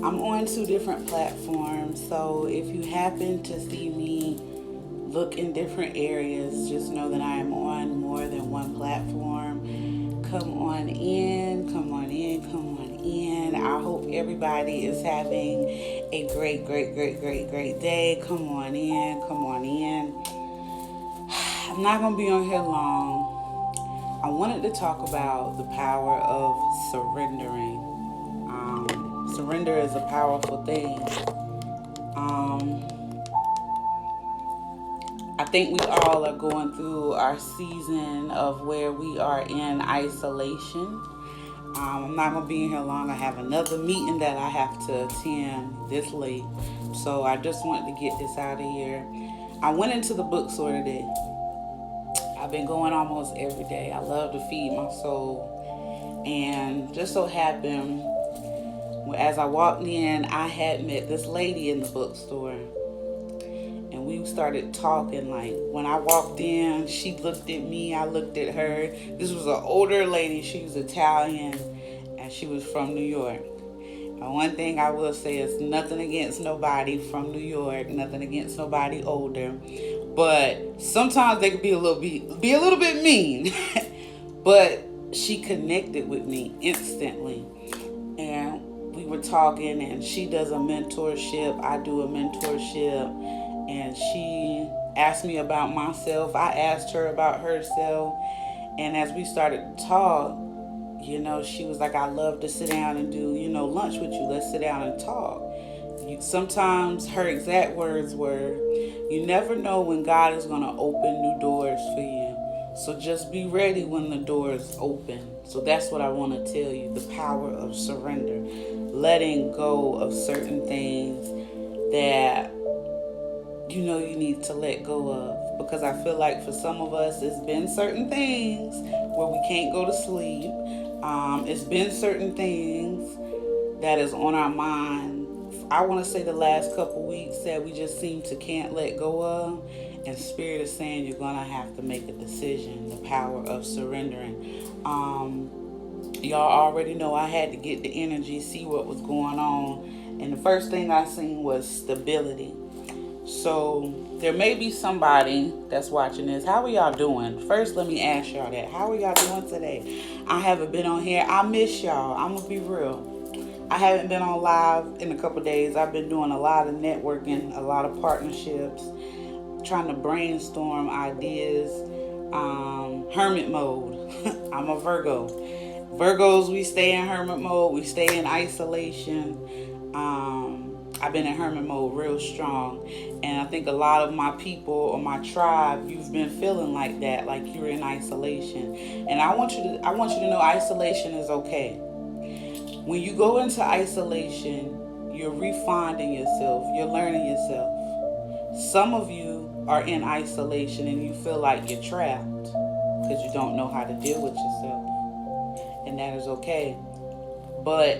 I'm on two different platforms, so if you happen to see me look in different areas, just know that I am on more than one platform. Come on in, come on in, come on in. I hope everybody is having a great day. Come on in, come on in. I'm not going to be on here long. I wanted to talk about the power of surrendering. Surrender is a powerful thing. Um, I think we all are going through our season of where we are in isolation. I'm not going to be in here long. I have another meeting that I have to attend this late. So I just wanted to get this out of here. I went into the bookstore today. I've been going almost every day. I love to feed my soul. And just so happened, as I walked in, I had met this lady in the bookstore. And we started talking. Like, when I walked in, she looked at me, I looked at her. This was an older lady. She was Italian, and she was from New York. And one thing I will say is nothing against nobody from New York, nothing against nobody older, but sometimes they could be a little bit mean. But she connected with me instantly, and we were talking. And she does a mentorship, I do a mentorship. And she asked me about myself. I asked her about herself. And as we started to talk, she was like, I love to sit down and do, lunch with you. Let's sit down and talk. Sometimes her exact words were, you never know when God is going to open new doors for you. So just be ready when the doors open. So that's what I want to tell you, the power of surrender. Letting go of certain things that you need to let go of. Because I feel like for some of us, it's been certain things where we can't go to sleep. It's been certain things that is on our mind. I want to say the last couple weeks that we just seem to can't let go of. And Spirit is saying you're going to have to make a decision. The power of surrendering. Y'all already know I had to get the energy, see what was going on. And the first thing I seen was stability. So there may be somebody that's watching this. How are y'all doing? First, let me ask y'all that. How are y'all doing today? I haven't been on here. I miss y'all. I'm going to be real. I haven't been on live in a couple days. I've been doing a lot of networking, a lot of partnerships, trying to brainstorm ideas. Hermit mode. I'm a Virgo. Virgos, we stay in hermit mode. We stay in isolation. I've been in hermit mode real strong. And I think a lot of my people or my tribe, you've been feeling like that, like you're in isolation. And I want you to know isolation is okay. When you go into isolation, you're refining yourself, you're learning yourself. Some of you are in isolation and you feel like you're trapped because you don't know how to deal with yourself. And that is okay. But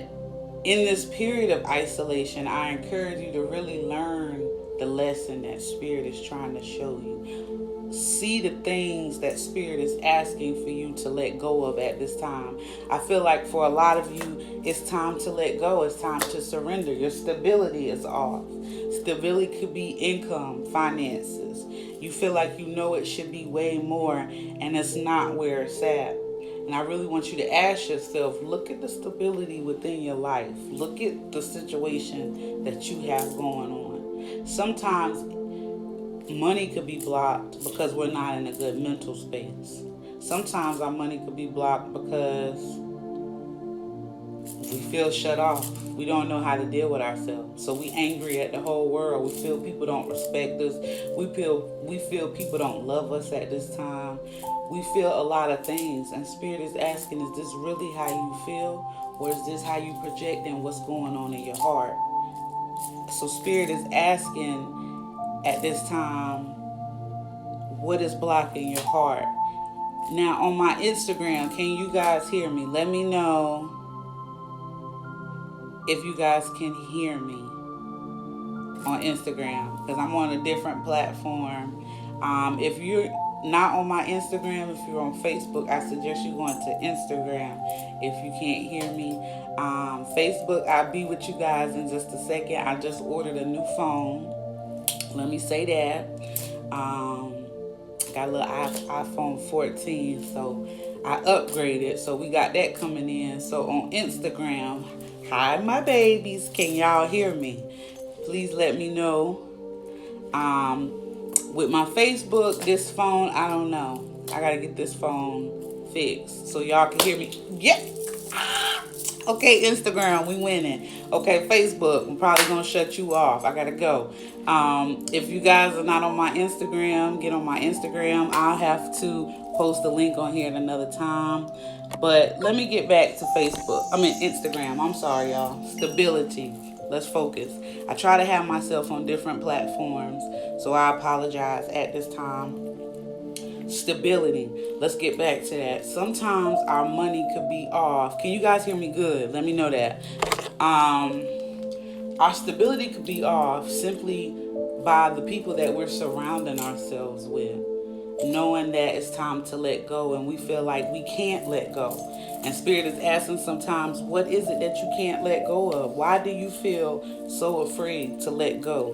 in this period of isolation, I encourage you to really learn the lesson that Spirit is trying to show you. See the things that Spirit is asking for you to let go of at this time. I feel like for a lot of you, it's time to let go. It's time to surrender. Your stability is off. Stability could be income, finances. You feel like it should be way more, and it's not where it's at. And I really want you to ask yourself, look at the stability within your life. Look at the situation that you have going on. Sometimes money could be blocked because we're not in a good mental space. Sometimes our money could be blocked because we feel shut off. We don't know how to deal with ourselves. So we angry at the whole world. We feel people don't respect us. We feel people don't love us at this time. We feel a lot of things. And Spirit is asking, is this really how you feel? Or is this how you project and what's going on in your heart? So Spirit is asking at this time, what is blocking your heart? Now on my Instagram, can you guys hear me? Let me know if you guys can hear me on Instagram, because I'm on a different platform. If you're not on my Instagram. If you're on Facebook, I suggest you going to Instagram if you can't hear me. Facebook, I'll be with you guys in just a second. I just ordered a new phone. Let me say that. Got a little iPhone 14, so I upgraded. So we got that coming in. So on Instagram, hi my babies, can y'all hear me? Please let me know. With my Facebook, this phone, I don't know. I gotta get this phone fixed so y'all can hear me. Yeah. Okay, Instagram, we winning. Okay, Facebook, I'm probably gonna shut you off. I gotta go. If you guys are not on my Instagram, get on my Instagram. I'll have to post the link on here at another time. But let me get back to Facebook. I mean Instagram. I'm sorry, y'all. Stability. Let's focus. I try to have myself on different platforms, so I apologize at this time. Stability. Let's get back to that. Sometimes our money could be off. Can you guys hear me good? Let me know that. Our stability could be off simply by the people that we're surrounding ourselves with. Knowing that it's time to let go and we feel like we can't let go. And Spirit is asking sometimes, what is it that you can't let go of? Why do you feel so afraid to let go?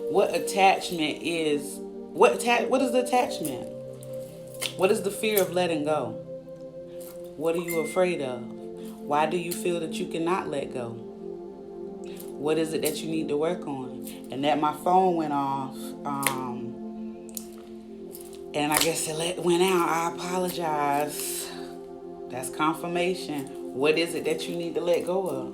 What attachment is, what is the attachment? What is the fear of letting go? What are you afraid of? Why do you feel that you cannot let go? What is it that you need to work on? And that my phone went off, and I guess it went out. I apologize. That's confirmation. What is it that you need to let go of?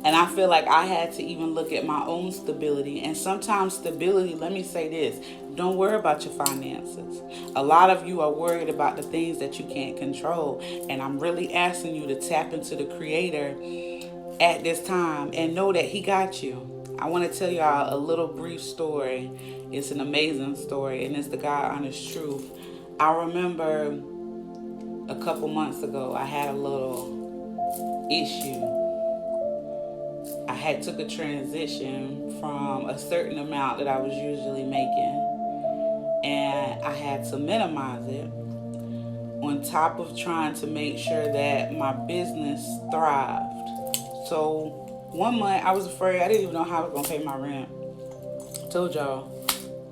And I feel like I had to even look at my own stability. And sometimes stability, let me say this, don't worry about your finances. A lot of you are worried about the things that you can't control. And I'm really asking you to tap into the Creator at this time and know that He got you. I want to tell y'all a little brief story. It's an amazing story, and it's the God honest truth. I remember a couple months ago, I had a little issue. I had took a transition from a certain amount that I was usually making, and I had to minimize it on top of trying to make sure that my business thrived. So 1 month I was afraid. I didn't even know how I was going to pay my rent. I told y'all,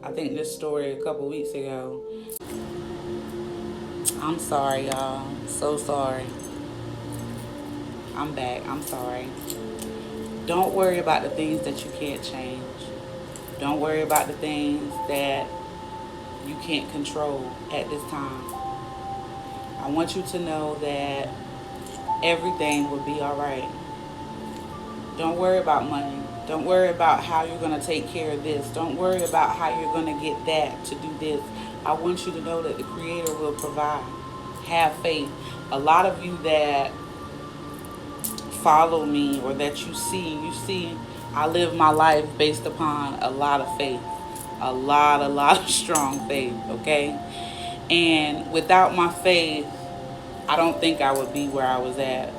I think this story a couple weeks ago. I'm sorry, y'all. So sorry. I'm back. I'm sorry. Don't worry about the things that you can't change. Don't worry about the things that you can't control at this time. I want you to know that everything will be all right. Don't worry about money. Don't worry about how you're going to take care of this. Don't worry about how you're going to get that to do this. I want you to know that the Creator will provide. Have faith. A lot of you that follow me or that you see, I live my life based upon a lot of faith. A lot of strong faith, okay? And without my faith, I don't think I would be where I was at.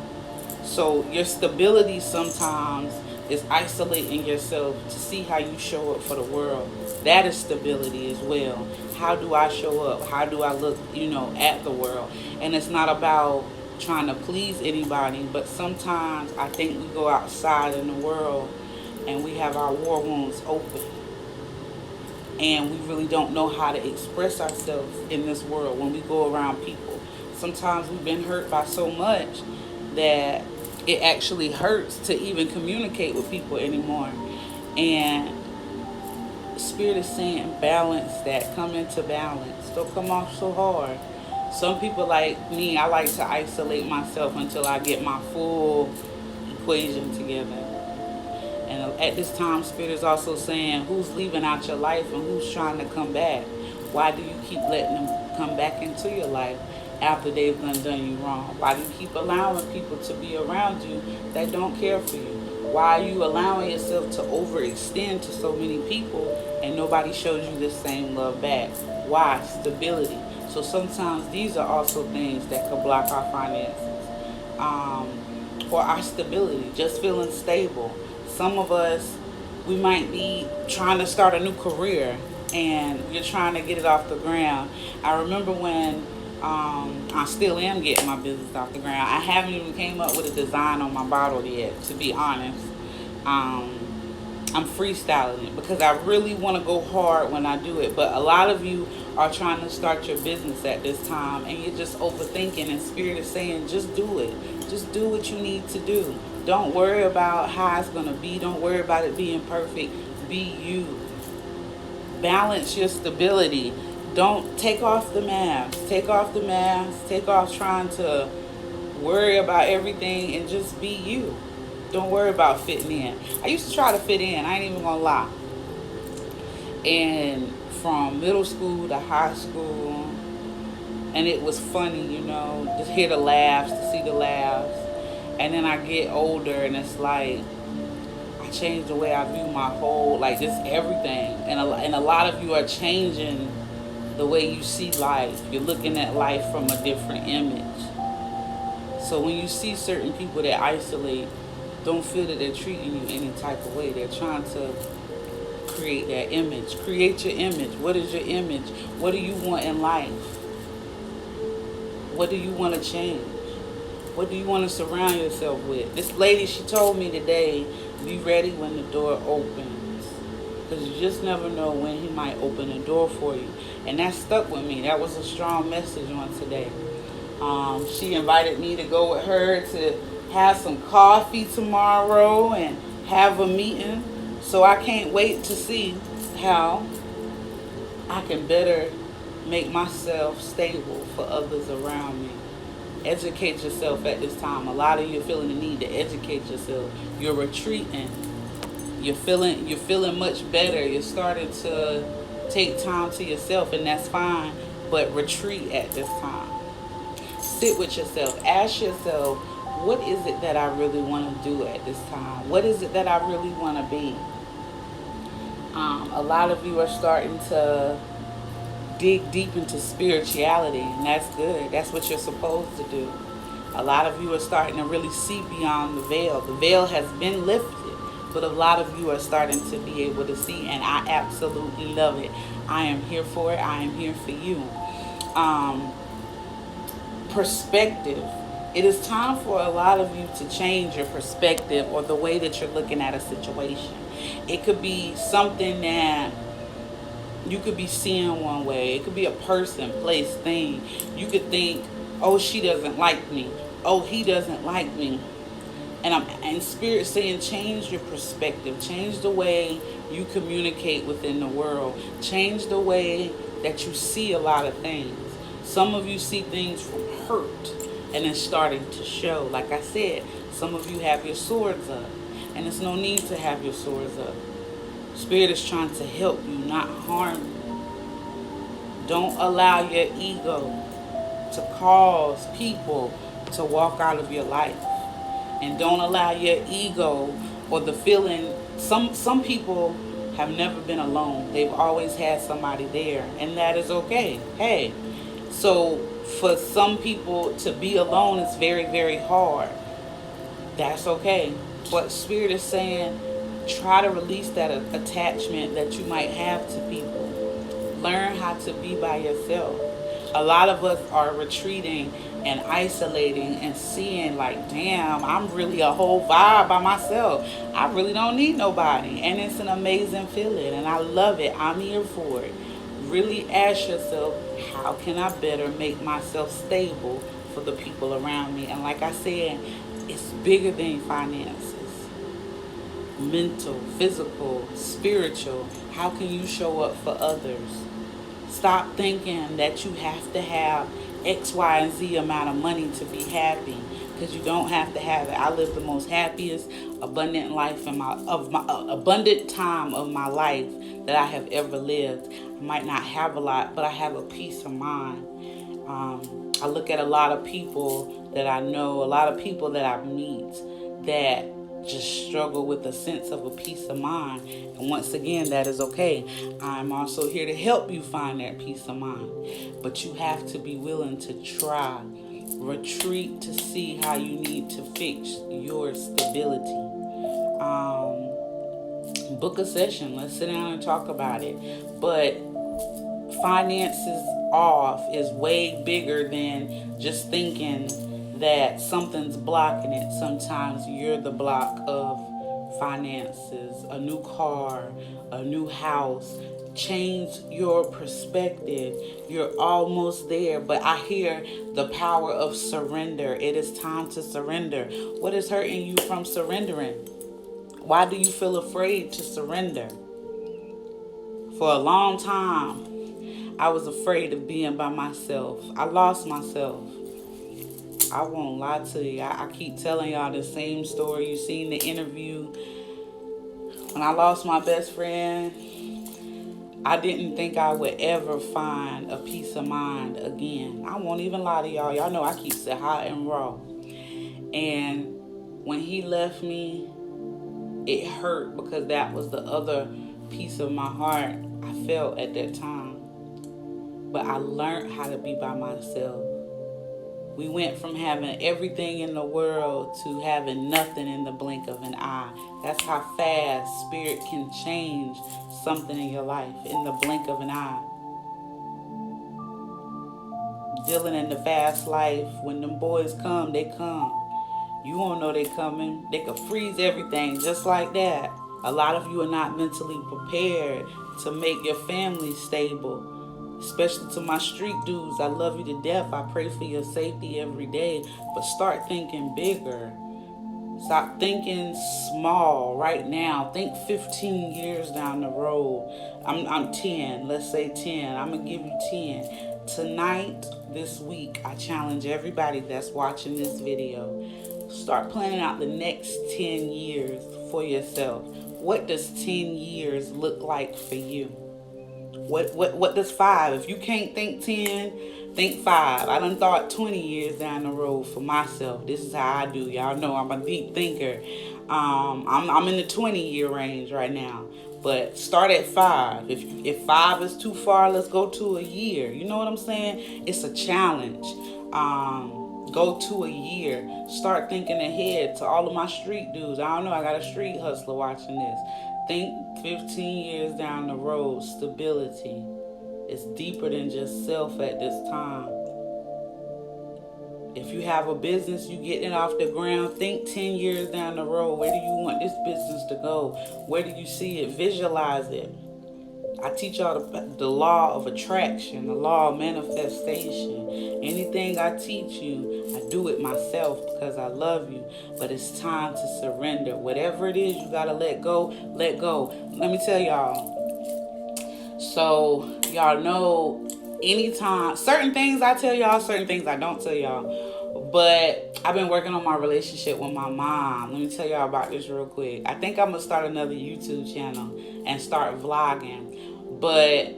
So your stability sometimes is isolating yourself to see how you show up for the world. That is stability as well. How do I show up? How do I look, at the world? And it's not about trying to please anybody, but sometimes I think we go outside in the world and we have our war wounds open. And we really don't know how to express ourselves in this world when we go around people. Sometimes we've been hurt by so much that it actually hurts to even communicate with people anymore. And Spirit is saying balance that. Come into balance. Don't come off so hard. Some people like me, I like to isolate myself until I get my full equation together. And at this time, Spirit is also saying who's leaving out your life and who's trying to come back. Why do you keep letting them come back into your life after they've done you wrong? Why do you keep allowing people to be around you that don't care for you? Why are you allowing yourself to overextend to so many people and nobody shows you the same love back? Why? Stability. So sometimes these are also things that could block our finances or our stability, just feeling stable. Some of us, we might be trying to start a new career and you're trying to get it off the ground. I remember when I still am getting my business off the ground. I haven't even came up with a design on my bottle yet, to be honest. Um, I'm freestyling it because I really want to go hard when I do it. But a lot of you are trying to start your business at this time and you're just overthinking, and Spirit is saying just do it. Just do what you need to do. Don't worry about how it's going to be. Don't worry about it being perfect. Be you. Balance your stability. Don't take off the mask. Take off the mask. Take off trying to worry about everything and just be you. Don't worry about fitting in. I used to try to fit in. I ain't even gonna lie. And from middle school to high school, and it was funny, just hear the laughs, to see the laughs. And then I get older, and it's like I changed the way I view my whole, like just everything. And a lot of you are changing the way you see life. You're looking at life from a different image. So when you see certain people that isolate, don't feel that they're treating you any type of way. They're trying to create that image. Create your image. What is your image? What do you want in life? What do you want to change? What do you want to surround yourself with? This lady, she told me today, be ready when the door opens. Because you just never know when he might open the door for you. And that stuck with me. That was a strong message on today. She invited me to go with her to have some coffee tomorrow and have a meeting. So I can't wait to see how I can better make myself stable for others around me. Educate yourself at this time. A lot of you are feeling the need to educate yourself. You're retreating. You're feeling much better. You're starting to take time to yourself, and that's fine. But retreat at this time. Sit with yourself. Ask yourself, what is it that I really want to do at this time? What is it that I really want to be? A lot of you are starting to dig deep into spirituality, and that's good. That's what you're supposed to do. A lot of you are starting to really see beyond the veil. The veil has been lifted, but a lot of you are starting to be able to see, and I absolutely love it. I am here for it. I am here for you. Perspective. It is time for a lot of you to change your perspective or the way that you're looking at a situation. It could be something that you could be seeing one way. It could be a person, place, thing. You could think, oh, she doesn't like me. Oh, he doesn't like me. And Spirit saying, change your perspective. Change the way you communicate within the world. Change the way that you see a lot of things. Some of you see things from hurt, and it's starting to show. Like I said, some of you have your swords up, and there's no need to have your swords up. Spirit is trying to help you, not harm you. Don't allow your ego to cause people to walk out of your life. And don't allow your ego or the feeling. Some people have never been alone. They've always had somebody there, and that is okay. Hey, so for some people to be alone is very, very hard. That's okay. But Spirit is saying, try to release that attachment that you might have to people. Learn how to be by yourself. A lot of us are retreating and isolating and seeing like, damn, I'm really a whole vibe by myself. I really don't need nobody. And it's an amazing feeling, and I love it. I'm here for it. Really ask yourself, how can I better make myself stable for the people around me? And like I said, it's bigger than finances. Mental, physical, spiritual. How can you show up for others? Stop thinking that you have to have X, Y, and Z amount of money to be happy, because you don't have to have it. I live the most happiest, abundant life in my abundant time of my life that I have ever lived. I might not have a lot, but I have a peace of mind. I look at a lot of people that I know, a lot of people that I meet that just struggle with a sense of a peace of mind. And once again, that is okay. I'm also here to help you find that peace of mind. But you have to be willing to try. Retreat to see how you need to fix your stability. book a session. Let's sit down and talk about it. But finances off is way bigger than just thinking that something's blocking it. Sometimes you're the block of finances, a new car, a new house. Change your perspective. You're almost there, but I hear the power of surrender. It is time to surrender. What is hurting you from surrendering? Why do you feel afraid to surrender? For a long time, I was afraid of being by myself. I lost myself. I won't lie to you. I keep telling y'all the same story. You seen the interview. When I lost my best friend, I didn't think I would ever find a peace of mind again. I won't even lie to y'all. Y'all know I keep it hot and raw. And when he left me, it hurt because that was the other piece of my heart I felt at that time. But I learned how to be by myself. We went from having everything in the world to having nothing in the blink of an eye. That's how fast spirit can change something in your life in the blink of an eye. Dealing in the fast life, when them boys come, they come. You won't know they coming. They could freeze everything just like that. A lot of you are not mentally prepared to make your family stable. Especially to my street dudes, I love you to death. I pray for your safety every day. But start thinking bigger. Stop thinking small right now. Think 15 years down the road. I'm 10. Let's say 10. I'm going to give you 10. Tonight, this week, I challenge everybody that's watching this video. Start planning out the next 10 years for yourself. What does 10 years look like for you? What does 5? If you can't think 10, think 5. I done thought 20 years down the road for myself. This is how I do. Y'all know I'm a deep thinker. I'm in the 20-year range right now. But start at 5. If 5 is too far, let's go to a year. You know what I'm saying? It's a challenge. Go to a year. Start thinking ahead. To all of my street dudes. I don't know, I got a street hustler watching this. Think 15 years down the road, stability. It's deeper than just self at this time. If you have a business, you getting it off the ground, think 10 years down the road. Where do you want this business to go? Where do you see it? Visualize it. I teach y'all the law of attraction, the law of manifestation. Anything I teach you, I do it myself because I love you. But it's time to surrender. Whatever it is you got to let go, let go. Let me tell y'all. So y'all know anytime, certain things I tell y'all, certain things I don't tell y'all. But I've been working on my relationship with my mom. Let me tell y'all about this real quick. I think I'm going to start another YouTube channel and start vlogging. But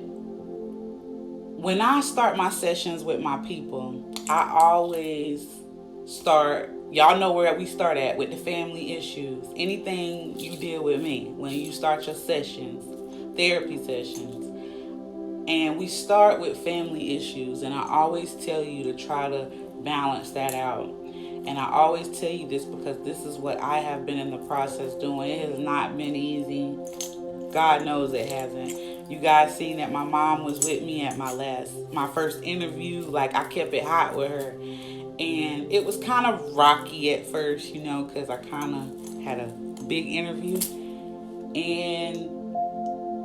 when I start my sessions with my people, I always start, y'all know where we start at with the family issues. Anything you deal with me when you start your sessions, therapy sessions. And we start with family issues. And I always tell you to try to balance that out. And I always tell you this because this is what I have been in the process doing. It has not been easy. God knows it hasn't. You guys seen that my mom was with me at my first interview. Like, I kept it hot with her. And it was kind of rocky at first, you know, because I kind of had a big interview. And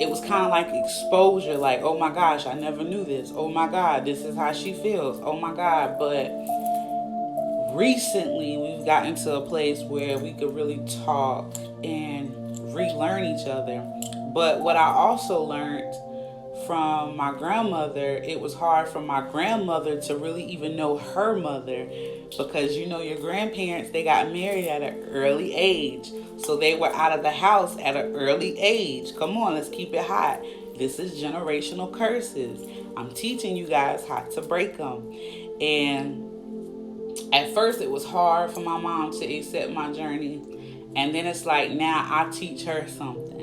it was kind of like exposure. Like, oh my gosh, I never knew this. Oh my God, this is how she feels. Oh my God. But recently, we've gotten to a place where we could really talk and relearn each other. But what I also learned from my grandmother, it was hard for my grandmother to really even know her mother because, you know, your grandparents, they got married at an early age. So they were out of the house at an early age. Come on, let's keep it hot. This is generational curses. I'm teaching you guys how to break them. And at first it was hard for my mom to accept my journey. And then it's like, now I teach her something.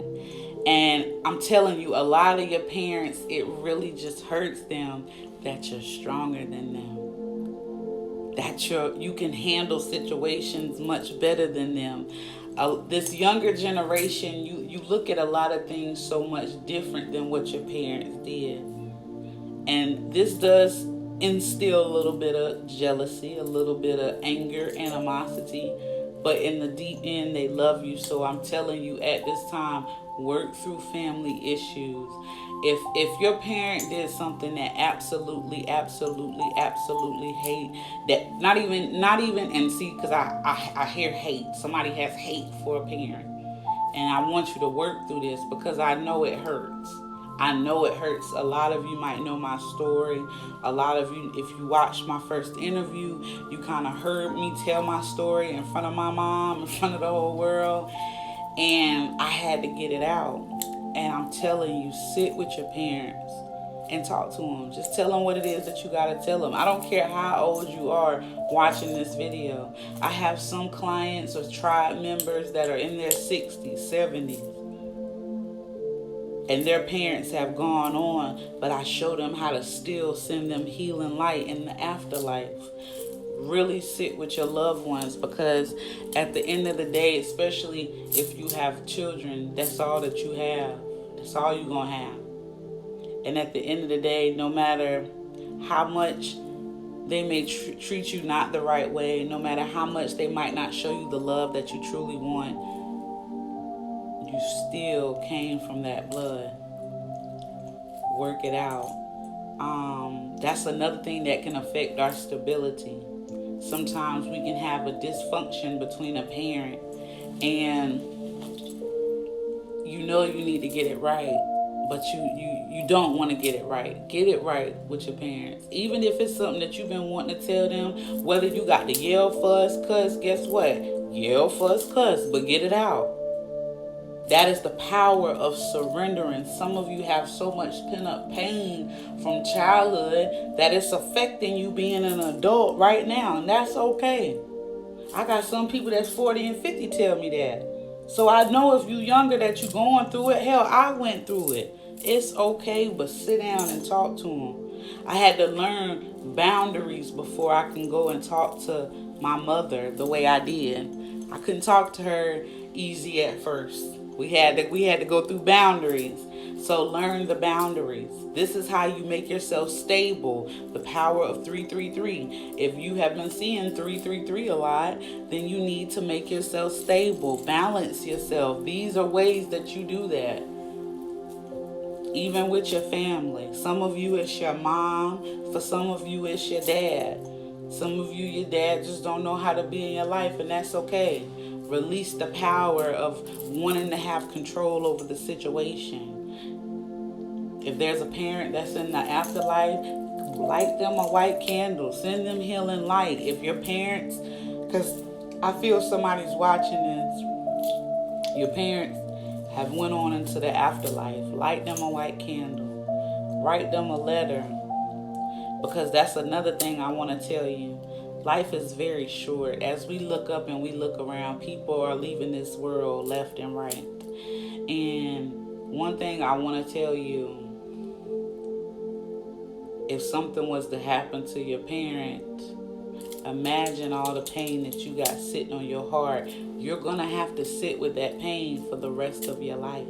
And I'm telling you, a lot of your parents, it really just hurts them that you're stronger than them. That you can handle situations much better than them. this younger generation, you look at a lot of things so much different than what your parents did. And this does instill a little bit of jealousy, a little bit of anger, animosity. But in the deep end, they love you. So I'm telling you, at this time, work through family issues. If your parent did something that absolutely hate, that not even and see, because I hear hate. Somebody has hate for a parent, and I want you to work through this because I know it hurts. I know it hurts. A lot of you might know my story. A lot of you, if you watched my first interview, you kind of heard me tell my story in front of my mom, in front of the whole world. And I had to get it out. And I'm telling you, sit with your parents and talk to them. Just tell them what it is that you got to tell them. I don't care how old you are watching this video. I have some clients or tribe members that are in their 60s, 70s. And their parents have gone on, but I show them how to still send them healing light in the afterlife. Really sit with your loved ones, because at the end of the day, especially if you have children, that's all that you have. That's all you're going to have. And at the end of the day, no matter how much they may treat you not the right way, no matter how much they might not show you the love that you truly want, you still came from that blood. Work it out. That's another thing that can affect our stability. Sometimes we can have a dysfunction between a parent, and you know you need to get it right, but you don't want to get it right. Get it right with your parents. Even if it's something that you've been wanting to tell them, whether you got to yell, fuss, cuss, guess what? Yell, fuss, cuss, but get it out. That is the power of surrendering. Some of you have so much pent-up pain from childhood that it's affecting you being an adult right now, and that's okay. I got some people that's 40 and 50 tell me that. So I know if you're younger that you're going through it. Hell, I went through it. It's okay, but sit down and talk to them. I had to learn boundaries before I can go and talk to my mother the way I did. I couldn't talk to her easy at first. We had to go through boundaries. So learn the boundaries. This is how you make yourself stable. The power of 333. If you have been seeing 333 a lot, then you need to make yourself stable. Balance yourself. These are ways that you do that. Even with your family. Some of you it's your mom. For some of you it's your dad. Some of you, your dad just don't know how to be in your life, and that's okay. Release the power of wanting to have control over the situation. If there's a parent that's in the afterlife, light them a white candle. Send them healing light. If your parents, because I feel somebody's watching this, your parents have went on into the afterlife. Light them a white candle. Write them a letter. Because that's another thing I want to tell you. Life is very short. As we look up and we look around, people are leaving this world left and right. And one thing I want to tell you, if something was to happen to your parent, imagine all the pain that you got sitting on your heart. You're going to have to sit with that pain for the rest of your life.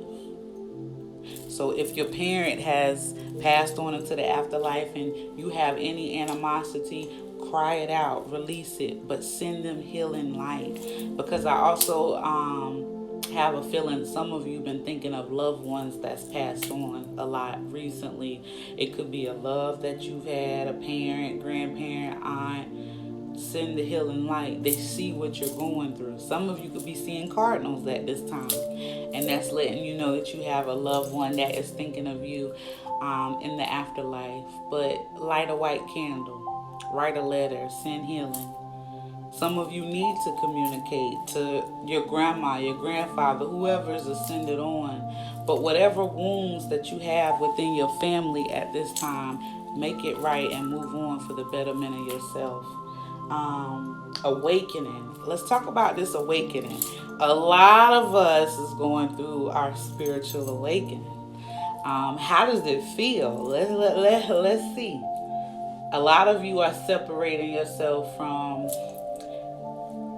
So if your parent has passed on into the afterlife and you have any animosity, cry it out, release it, but send them healing light. Because I also have a feeling some of you have been thinking of loved ones that's passed on a lot recently. It could be a love that you've had, a parent, grandparent, aunt. Send the healing light. They see what you're going through. Some of you could be seeing cardinals at this time, and that's letting you know that you have a loved one that is thinking of you in the afterlife. But light a white candle, write a letter, send healing. Some of you need to communicate to your grandma, your grandfather, whoever is ascended on. But whatever wounds that you have within your family at this time, make it right and move on for the betterment of yourself. Awakening. Let's talk about this awakening. A lot of us is going through our spiritual awakening. How does it feel? Let's see. A lot of you are separating yourself from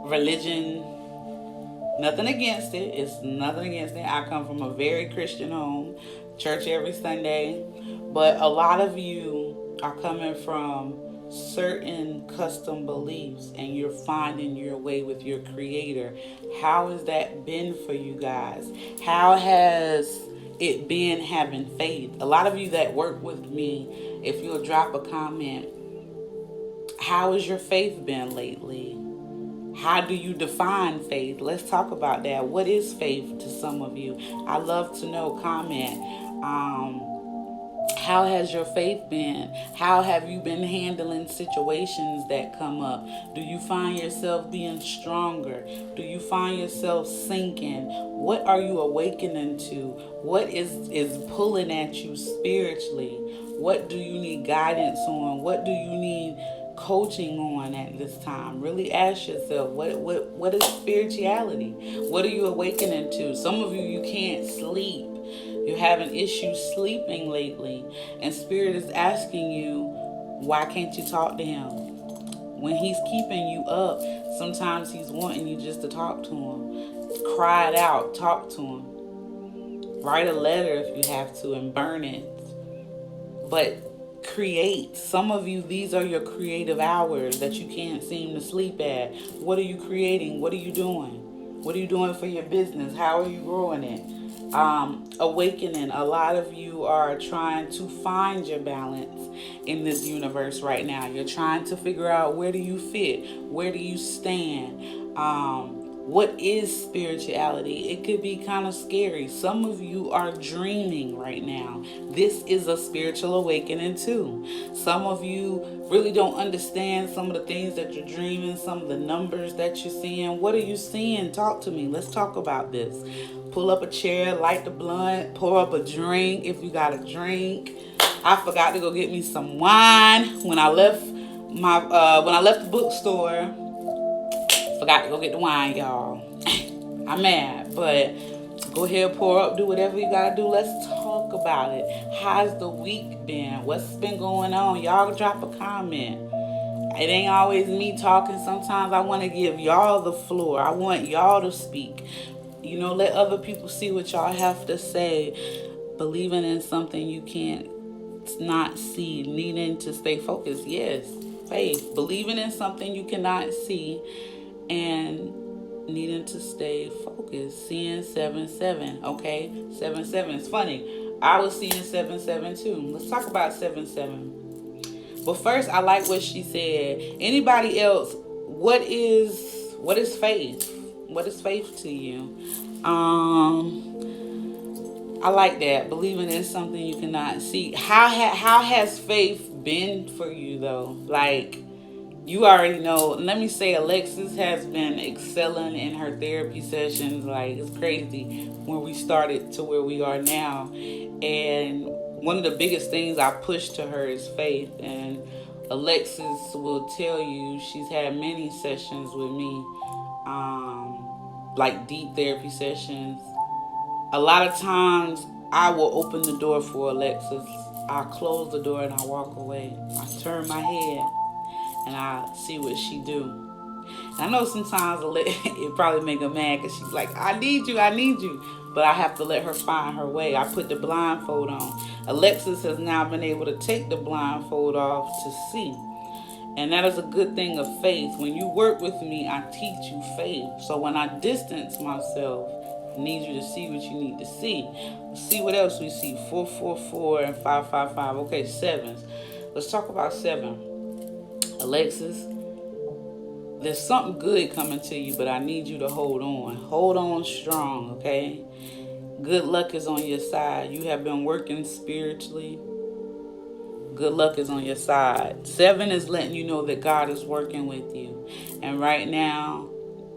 religion, Nothing against it. It's nothing against it. I come from a very Christian home, church every Sunday. But a lot of you are coming from certain custom beliefs and you're finding your way with your creator. How has that been for you guys? How has it been having faith? A lot of you that work with me, if you'll drop a comment, how has your faith been lately? How do you define faith? Let's talk about that. What is faith to some of you? I love to know. Comment. How has your faith been? How have you been handling situations that come up? Do you find yourself being stronger? Do you find yourself sinking? What are you awakening to? What is pulling at you spiritually? What do you need guidance on? What do you need coaching on at this time? Really ask yourself, what is spirituality? What are you awakening to? Some of you can't sleep. You're having issues sleeping lately, and Spirit is asking you, why can't you talk to him? When he's keeping you up, sometimes he's wanting you just to talk to him. Cry it out, talk to him. Write a letter if you have to and burn it. But create. Some of you, these are your creative hours that you can't seem to sleep at. What are you creating? What are you doing? What are you doing for your business? How are you growing it? Awakening. A lot of you are trying to find your balance in this universe right now. You're trying to figure out, where do you fit? Where do you stand? What is spirituality? It could be kind of scary. Some of you are dreaming right now. This is a spiritual awakening too. Some of you really don't understand some of the things that you're dreaming, some of the numbers that you're seeing. What are you seeing? Talk to me. Let's talk about this. Pull up a chair, light the blunt, pour up a drink if you got a drink. I forgot to go get me some wine when I left the bookstore. Forgot to go get the wine, y'all. I'm mad, but go ahead, pour up, do whatever you gotta do. Let's talk about it. How's the week been? What's been going on? Y'all drop a comment. It ain't always me talking. Sometimes I want to give y'all the floor. I want y'all to speak. Let other people see what y'all have to say. Believing in something you can't not see. Needing to stay focused. Yes, faith. Believing in something you cannot see and needing to stay focused. Seeing 7-7. Okay, 7-7. It's funny. I was seeing 7-7 too. Let's talk about 7-7. But first, I like what she said. Anybody else? What is faith? What is faith to you? I like that. Believing in something you cannot see. How has faith been for you though? Like, you already know. Let me say, Alexis has been excelling in her therapy sessions. Like, it's crazy when we started to where we are now. And one of the biggest things I push to her is faith. And Alexis will tell you she's had many sessions with me, like deep therapy sessions. A lot of times I will open the door for Alexis. I close the door and I walk away. I turn my head and I see what she do. And I know sometimes it probably make her mad because she's like, I need you. But I have to let her find her way. I put the blindfold on. Alexis has now been able to take the blindfold off to see. And that is a good thing of faith. When you work with me, I teach you faith. So when I distance myself, I need you to see what you need to see. See what else we see. 4-4-4 and 5-5-5. Okay, sevens. Let's talk about 7. Alexis, there's something good coming to you, but I need you to hold on. Hold on strong, okay? Good luck is on your side. You have been working spiritually. Good luck is on your side. 7 is letting you know that God is working with you. And right now,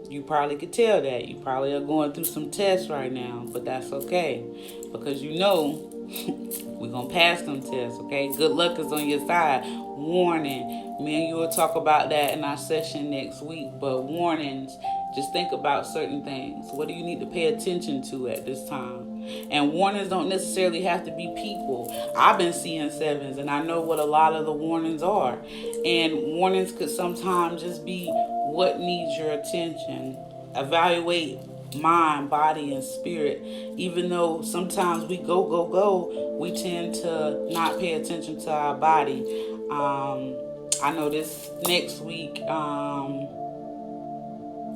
you probably could tell that. You probably are going through some tests right now, but that's okay. Because we're going to pass them tests, okay? Good luck is on your side. Warning. Me and you will talk about that in our session next week. But warnings, just think about certain things. What do you need to pay attention to at this time? And warnings don't necessarily have to be people. I've been seeing 7s and I know what a lot of the warnings are. And warnings could sometimes just be what needs your attention. Evaluate mind, body, and spirit. Even though sometimes we go, we tend to not pay attention to our body. I know this next week, I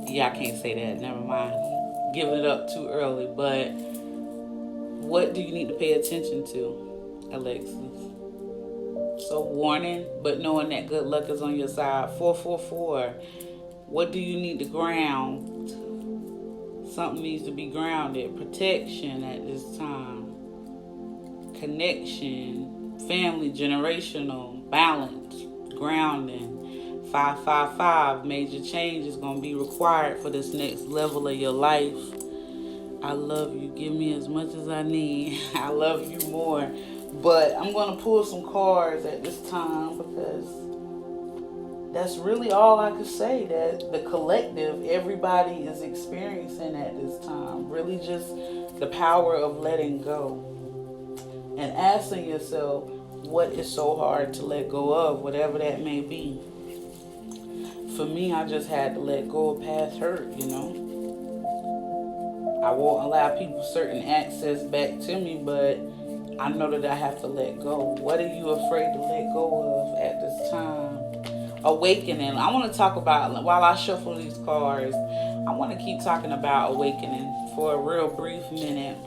can't say that, never mind. Giving it up too early, but what do you need to pay attention to, Alexis? So warning, but knowing that good luck is on your side. 444. What do you need to ground? Something needs to be grounded. Protection at this time. Connection. Family, generational, balance, grounding. 555. Major change is going to be required for this next level of your life. I love you. Give me as much as I need. I love you more. But I'm going to pull some cards at this time because that's really all I could say that the collective, everybody is experiencing at this time. Really just the power of letting go. And asking yourself, what is so hard to let go of, whatever that may be. For me, I just had to let go of past hurt, I won't allow people certain access back to me, but I know that I have to let go. What are you afraid to let go of at this time? Awakening. I want to talk about, while I shuffle these cards, I want to keep talking about awakening for a real brief minute.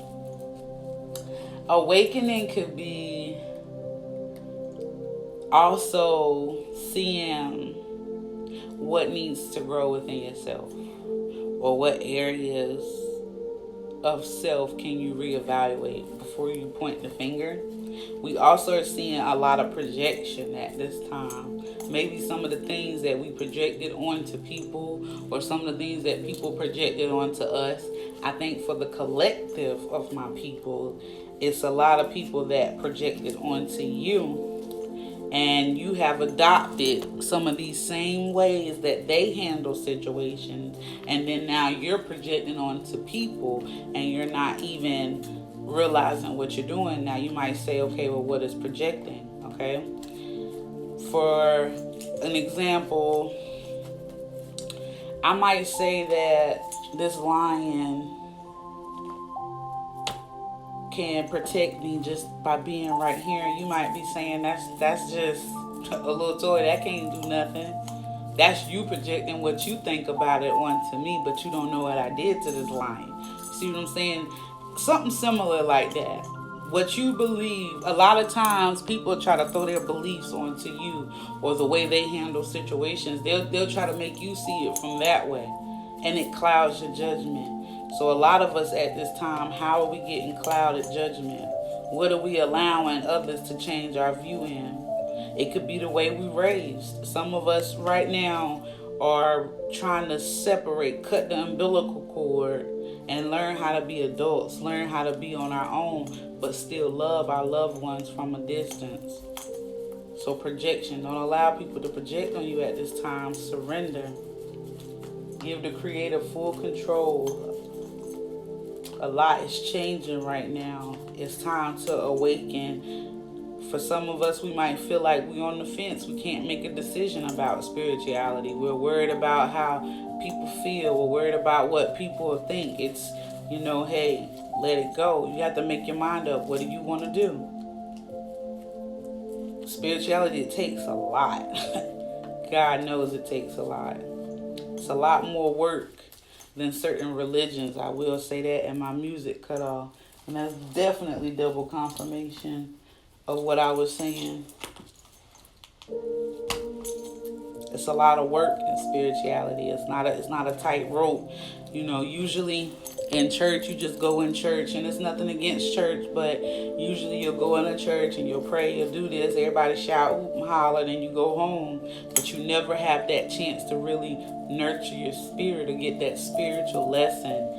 Awakening could be also seeing what needs to grow within yourself, or what areas of self can you reevaluate before you point the finger. We also are seeing a lot of projection at this time. Maybe some of the things that we projected onto people, or some of the things that people projected onto us. I think for the collective of my people, it's a lot of people that projected onto you. And you have adopted some of these same ways that they handle situations. And then now you're projecting onto people and you're not even realizing what you're doing. Now you might say, okay, well, what is projecting? Okay. For an example, I might say that this lion can protect me just by being right here. You might be saying that's just a little toy that can't do nothing. That's you projecting what you think about it onto me, but you don't know what I did to this lion. See what I'm saying? Something similar like that. What you believe, a lot of times people try to throw their beliefs onto you, or the way they handle situations. They'll try to make you see it from that way, and it clouds your judgment. So a lot of us at this time, how are we getting clouded judgment? What are we allowing others to change our view in? It could be the way we raised. Some of us right now are trying to separate, cut the umbilical cord, and learn how to be adults, learn how to be on our own, but still love our loved ones from a distance. So projection, don't allow people to project on you at this time. Surrender. Give the Creator full control. A lot is changing right now. It's time to awaken. For some of us, we might feel like we're on the fence. We can't make a decision about spirituality. We're worried about how people feel. We're worried about what people think. It's, hey, let it go. You have to make your mind up. What do you want to do? Spirituality, it takes a lot. God knows it takes a lot. It's a lot more work than certain religions. I will say that, and my music cut off. And that's definitely double confirmation of what I was saying. It's a lot of work in spirituality. It's not a tight rope. Usually in church, you just go in church, and it's nothing against church, but usually you'll go in a church and you'll pray, you'll do this, everybody shout, whoop and holler, and you go home. But you never have that chance to really nurture your spirit or get that spiritual lesson.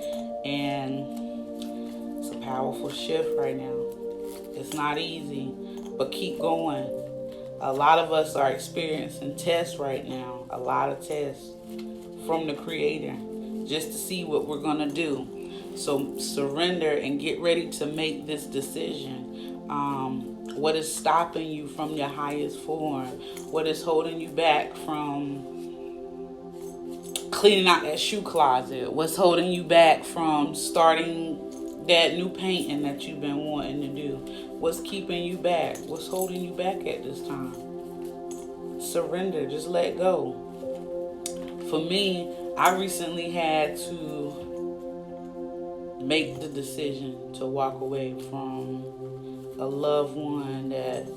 And it's a powerful shift right now. It's not easy, but keep going. A lot of us are experiencing tests right now, a lot of tests from the Creator, just to see what we're going to do. So surrender and get ready to make this decision. What is stopping you from your highest form? What is holding you back from cleaning out that shoe closet? What's holding you back from starting that new painting that you've been wanting to do? What's keeping you back? What's holding you back at this time? Surrender. Just let go. For me, I recently had to make the decision to walk away from a loved one that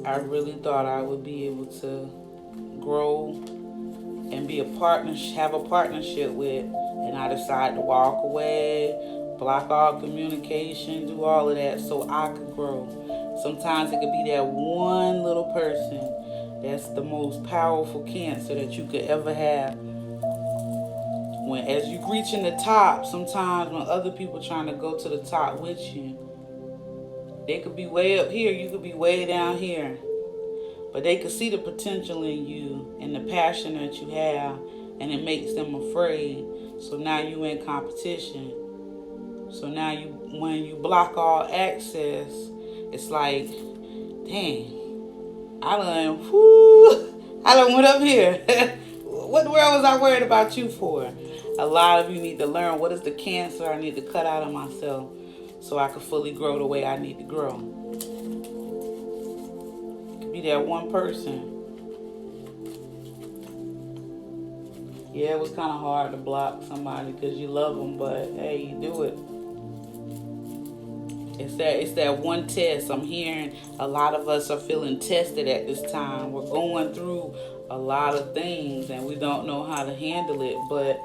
I really thought I would be able to grow and be a partner, have a partnership with, and I decided to walk away, block all communication, do all of that so I could grow. Sometimes it could be that one little person that's the most powerful cancer that you could ever have. When as you reaching the top, sometimes when other people trying to go to the top with you, they could be way up here, you could be way down here. But they could see the potential in you and the passion that you have, and it makes them afraid. So now you in competition. So now when you block all access, it's like, dang, I done went up here. What the world was I worried about you for? A lot of you need to learn what is the cancer I need to cut out of myself so I can fully grow the way I need to grow. It could be that one person. Yeah, it was kind of hard to block somebody because you love them, but hey, you do it. It's that one test. I'm hearing a lot of us are feeling tested at this time. We're going through a lot of things and we don't know how to handle it. But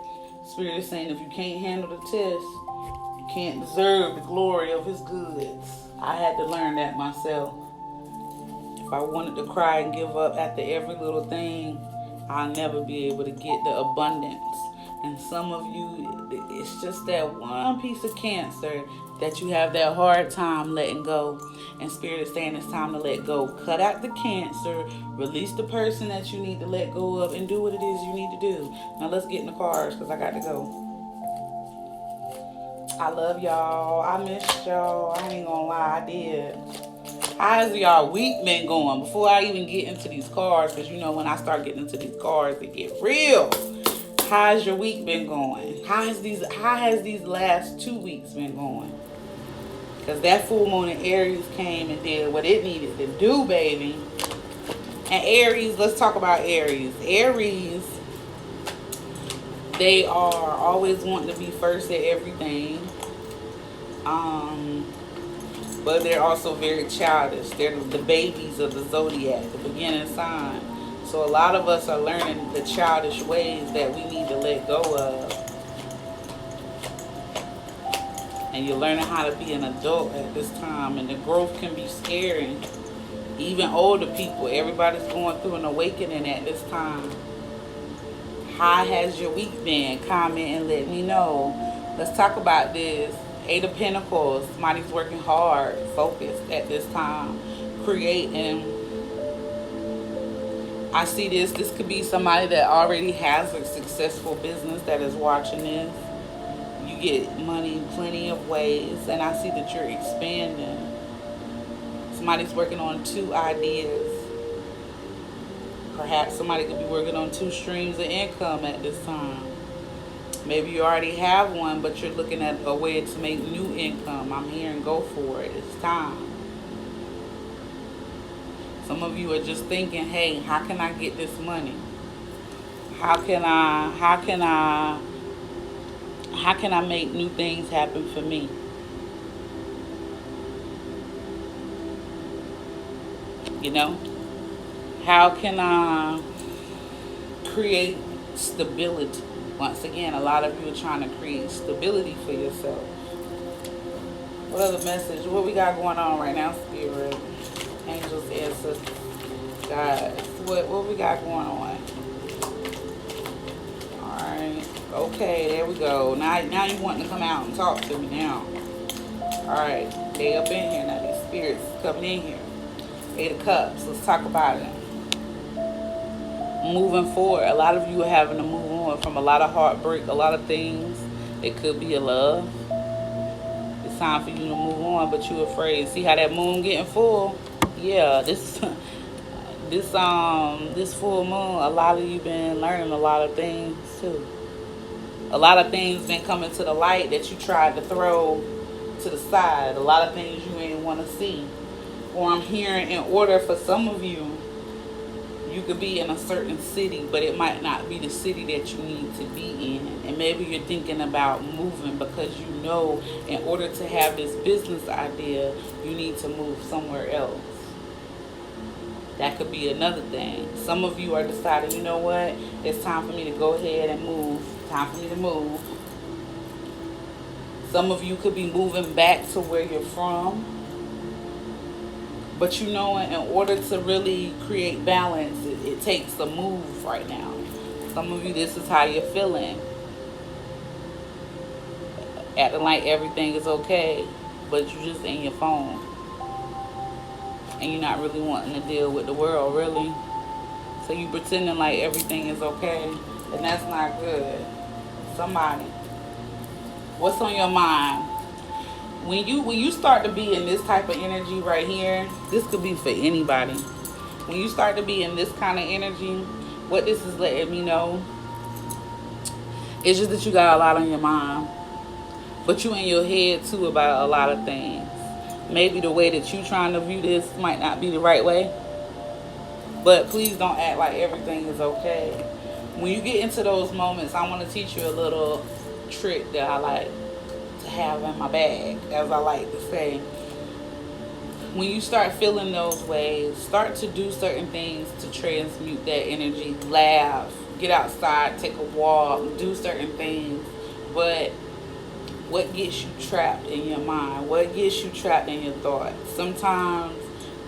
Spirit is saying if you can't handle the test, you can't deserve the glory of His goods. I had to learn that myself. If I wanted to cry and give up after every little thing, I'll never be able to get the abundance. And some of you, it's just that one piece of cancer that you have that hard time letting go. And Spirit is saying it's time to let go. Cut out the cancer, release the person that you need to let go of, and do what it is you need to do. Now let's get in the cars because I got to go. I love y'all. I missed y'all. I ain't gonna lie, I did. How's y'all week been going? Before I even get into these cars, because you know when I start getting into these cars, they get real. How's your week been going? How has these last 2 weeks been going? Because that full moon in Aries came and did what it needed to do, baby. And Aries, let's talk about Aries. Aries, they are always wanting to be first at everything. But they're also very childish. They're the babies of the zodiac, the beginning sign. So a lot of us are learning the childish ways that we need to let go of. And you're learning how to be an adult at this time. And the growth can be scary. Even older people, everybody's going through an awakening at this time. How has your week been? Comment and let me know. Let's talk about this. 8 of Pentacles. Somebody's working hard, focused at this time. Creating. I see this. This could be somebody that already has a successful business that is watching this. You get money in plenty of ways. And I see that you're expanding. Somebody's working on 2 ideas. Perhaps somebody could be working on 2 streams of income at this time. Maybe you already have one, but you're looking at a way to make new income. I'm hearing go for it. It's time. Some of you are just thinking, hey, how can I get this money? How can I make new things happen for me? You know? How can I create stability? Once again, a lot of you are trying to create stability for yourself. What other message? What we got going on right now, Spirit? Angels, ancestors, God. What we got going on? Alright. Okay, there we go. Now you want to come out and talk to me now. Alright. They up in here now. These spirits coming in here. 8 of Cups. Let's talk about it. Moving forward. A lot of you are having to move on from a lot of heartbreak, a lot of things. It could be a love. It's time for you to move on, but you're afraid. See how that moon getting full? Yeah, this full moon, a lot of you been learning a lot of things too. A lot of things been coming to the light that you tried to throw to the side. A lot of things you ain't want to see. Or I'm hearing, in order for some of you, you could be in a certain city, but it might not be the city that you need to be in. And maybe you're thinking about moving because you know in order to have this business idea, you need to move somewhere else. That could be another thing. Some of you are deciding, you know what, it's time for me to go ahead and move. Time for me to move. Some of you could be moving back to where you're from. But you know, in order to really create balance, it takes a move right now. Some of you, this is how you're feeling. Acting like everything is okay, but you're just in your phone. And you're not really wanting to deal with the world, really. So you pretending like everything is okay, and that's not good. Somebody, what's on your mind? When you start to be in this type of energy right here, this could be for anybody. When you start to be in this kind of energy, what this is letting me know, it's just that you got a lot on your mind. But you in your head too about a lot of things. Maybe the way that you trying to view this might not be the right way. But please don't act like everything is okay. When you get into those moments, I want to teach you a little trick that I like to have in my bag, as I like to say. When you start feeling those ways, start to do certain things to transmute that energy. Laugh, get outside, take a walk, do certain things. But what gets you trapped in your mind? What gets you trapped in your thoughts? Sometimes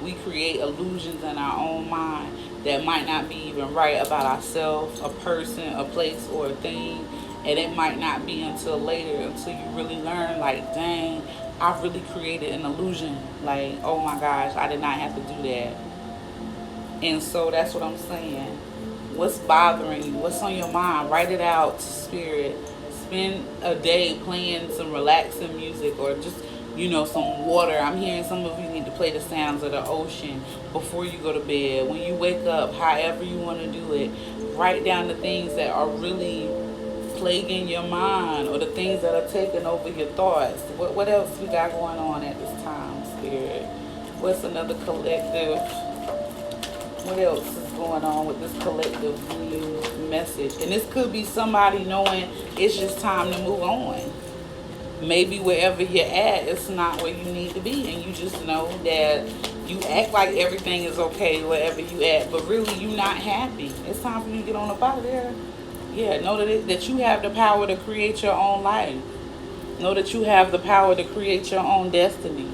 we create illusions in our own mind that might not be even right about ourselves, a person, a place, or a thing. And it might not be until later, until you really learn, like, dang, I've really created an illusion. Like, oh my gosh, I did not have to do that. And so that's what I'm saying. What's bothering you? What's on your mind? Write it out to spirit. Spend a day playing some relaxing music, or just, some water. I'm hearing some of you need to play the sounds of the ocean before you go to bed. When you wake up, however you want to do it, write down the things that are really plaguing your mind, or the things that are taking over your thoughts. What else we got going on at this time, Spirit? What's another collective? What else is going on with this collective new message? And this could be somebody knowing it's just time to move on. Maybe wherever you're at, it's not where you need to be, and you just know that you act like everything is okay wherever you at, but really you're not happy. It's time for you to get on up out of there. Yeah, know that you have the power to create your own life. Know that you have the power to create your own destiny.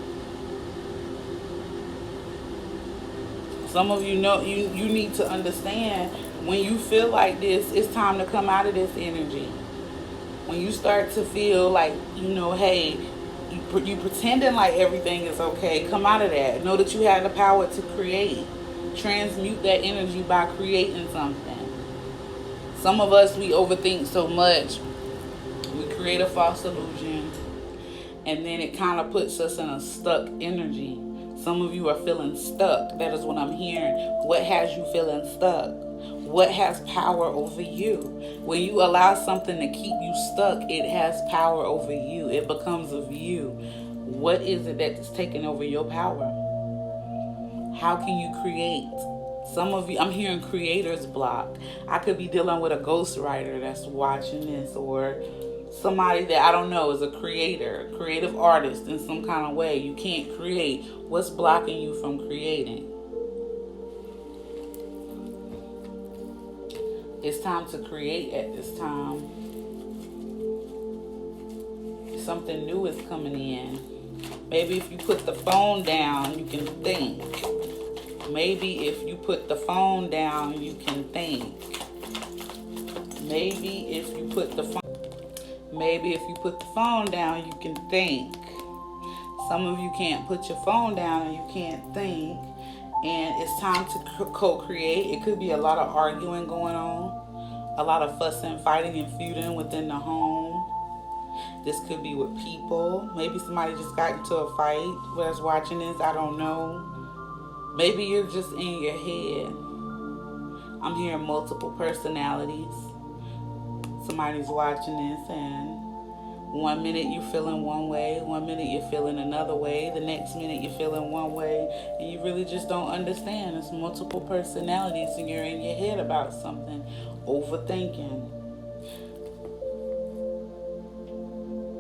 Some of you know you need to understand, when you feel like this, it's time to come out of this energy. When you start to feel like, hey, you pretending like everything is okay, come out of that. Know that you have the power to create. Transmute that energy by creating something. Some of us, we overthink so much. We create a false illusion, and then it kind of puts us in a stuck energy. Some of you are feeling stuck. That is what I'm hearing. What has you feeling stuck? What has power over you? When you allow something to keep you stuck, it has power over you. It becomes of you. What is it that is taking over your power? How can you create? Some of you, I'm hearing creator's block. I could be dealing with a ghostwriter that's watching this, or somebody that I don't know is a creator, creative artist in some kind of way. You can't create. What's blocking you from creating? It's time to create at this time. Something new is coming in. Maybe if you put the phone down, you can think. Maybe if you put the phone down, you can think. Maybe if you put the phone down, you can think. Some of you can't put your phone down and you can't think. And it's time to co-create. It could be a lot of arguing going on. A lot of fussing, fighting, and feuding within the home. This could be with people. Maybe somebody just got into a fight who's watching this. I don't know. Maybe you're just in your head. I'm hearing multiple personalities. somebody's watching this, and one minute you're feeling one way, one minute you're feeling another way, the next minute you're feeling one way, and you really just don't understand. It's multiple personalities, and you're in your head about something, overthinking.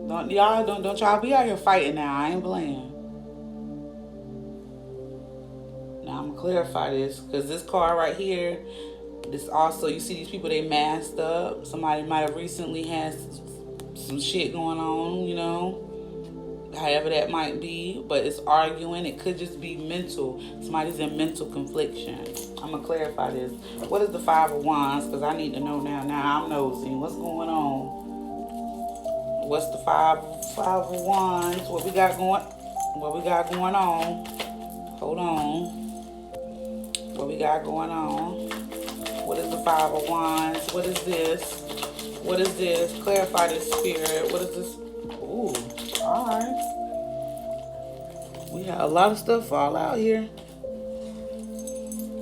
Don't y'all be out here fighting now. I ain't playing. Now I'm gonna clarify this, because this card right here, this also, you see these people, they masked up. Somebody might have recently had some shit going on, however that might be, but it's arguing. It could just be mental. Somebody's in mental confliction. I'm gonna clarify this. What is the Five of Wands? Because I need to know now. Now I'm nosy. What's going on? What's the five of Wands? What we got going on? Hold on. What we got going on? What is the Five of Wands? What is this? What is this? Clarify this, Spirit. What is this? Ooh, alright. We have a lot of stuff fall out here.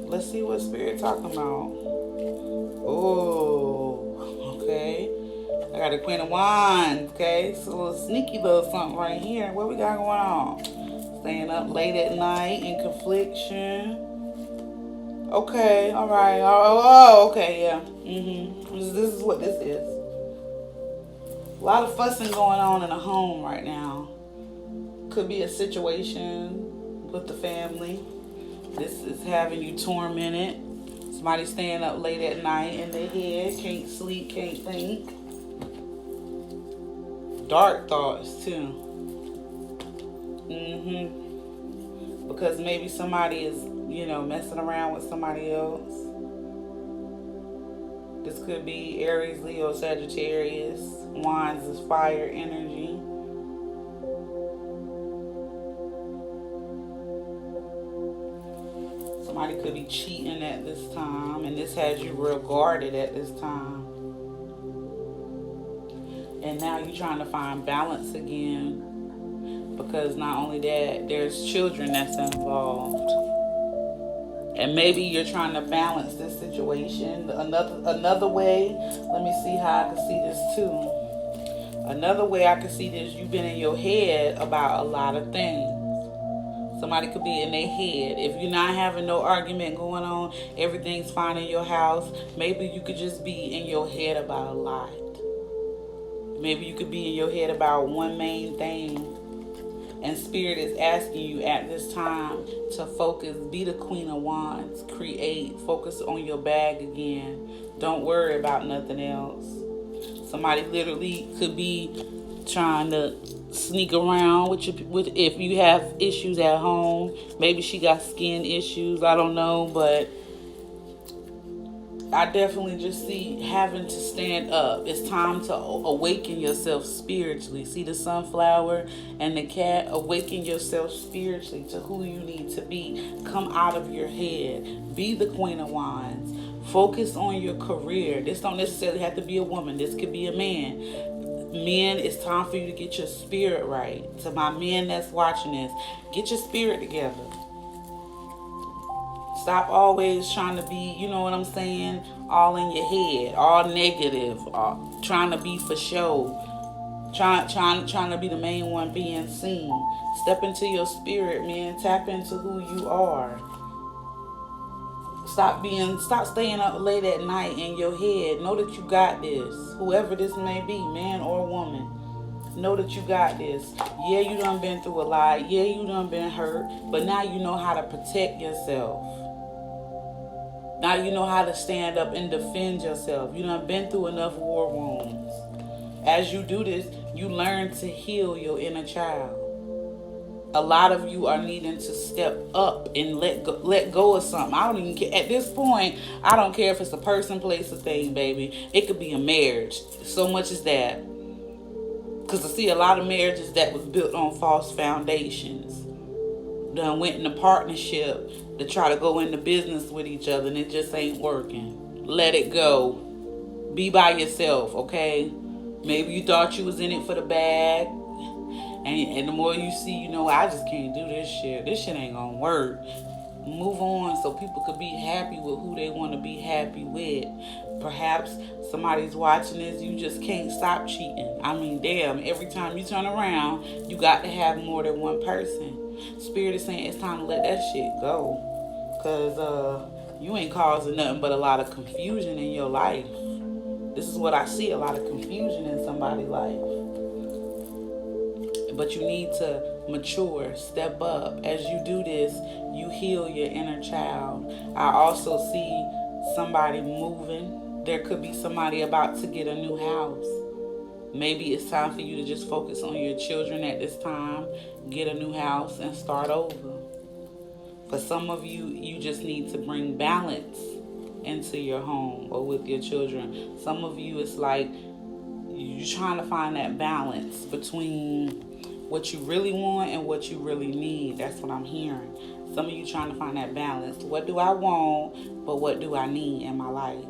Let's see what Spirit talking about. Oh, okay. I got the Queen of Wands, okay? So a little sneaky little something right here. What we got going on? Staying up late at night in confliction. Okay, all right. Oh, okay, yeah. This is what this is. A lot of fussing going on in a home right now. Could be a situation with the family. This is having you tormented. Somebody staying up late at night in their head. Can't sleep, can't think. Dark thoughts, too. Because maybe somebody is, messing around with somebody else. This could be Aries, Leo, Sagittarius. Wands is fire energy. Somebody could be cheating at this time, and this has you real guarded at this time. And now you're trying to find balance again, because not only that, there's children that's involved. And maybe you're trying to balance this situation. Another way, let me see how I can see this too. Another way I can see this, you've been in your head about a lot of things. Somebody could be in their head. If you're not having no argument going on, everything's fine in your house, maybe you could just be in your head about a lot. Maybe you could be in your head about one main thing. And Spirit is asking you at this time to focus, be the Queen of Wands, create, focus on your bag again. Don't worry about nothing else. Somebody literally could be trying to sneak around with if you have issues at home. Maybe she got skin issues, I don't know, but I definitely just see having to stand up. It's time to awaken yourself spiritually. See the sunflower and the cat? Awaken yourself spiritually to who you need to be. Come out of your head. Be the Queen of Wands. Focus on your career. This don't necessarily have to be a woman. This could be a man. Men, it's time for you to get your spirit right. To my men that's watching this, get your spirit together. Stop always trying to be, you know what I'm saying, all in your head, all negative, trying to be for show, trying to be the main one being seen. Step into your spirit, man. Tap into who you are. Stop staying up late at night in your head. Know that you got this. Whoever this may be, man or woman. Know that you got this. Yeah, you done been through a lot. Yeah, you done been hurt. But now you know how to protect yourself. Now you know how to stand up and defend yourself. You done been through enough war wounds. As you do this, you learn to heal your inner child. A lot of you are needing to step up and let go of something. I don't even care. At this point, I don't care if it's a person, place, or thing, baby. It could be a marriage. So much as that. Because I see a lot of marriages that was built on false foundations. Done went in a partnership to try to go into business with each other, and it just ain't working. Let it go. Be by yourself, okay? Maybe you thought you was in it for the bag, and the more you see, I just can't do this shit. This shit ain't gonna work. Move on so people could be happy with who they want to be happy with. Perhaps somebody's watching this, you just can't stop cheating. I mean, damn, every time you turn around, you got to have more than one person. Spirit is saying it's time to let that shit go. Because you ain't causing nothing but a lot of confusion in your life. This is what I see, a lot of confusion in somebody's life. But you need to mature, step up. As you do this, you heal your inner child. I also see somebody moving. There could be somebody about to get a new house. Maybe it's time for you to just focus on your children at this time, get a new house, and start over. For some of you, you just need to bring balance into your home or with your children. Some of you, it's like you're trying to find that balance between what you really want and what you really need. That's what I'm hearing. Some of you trying to find that balance. What do I want, but what do I need in my life?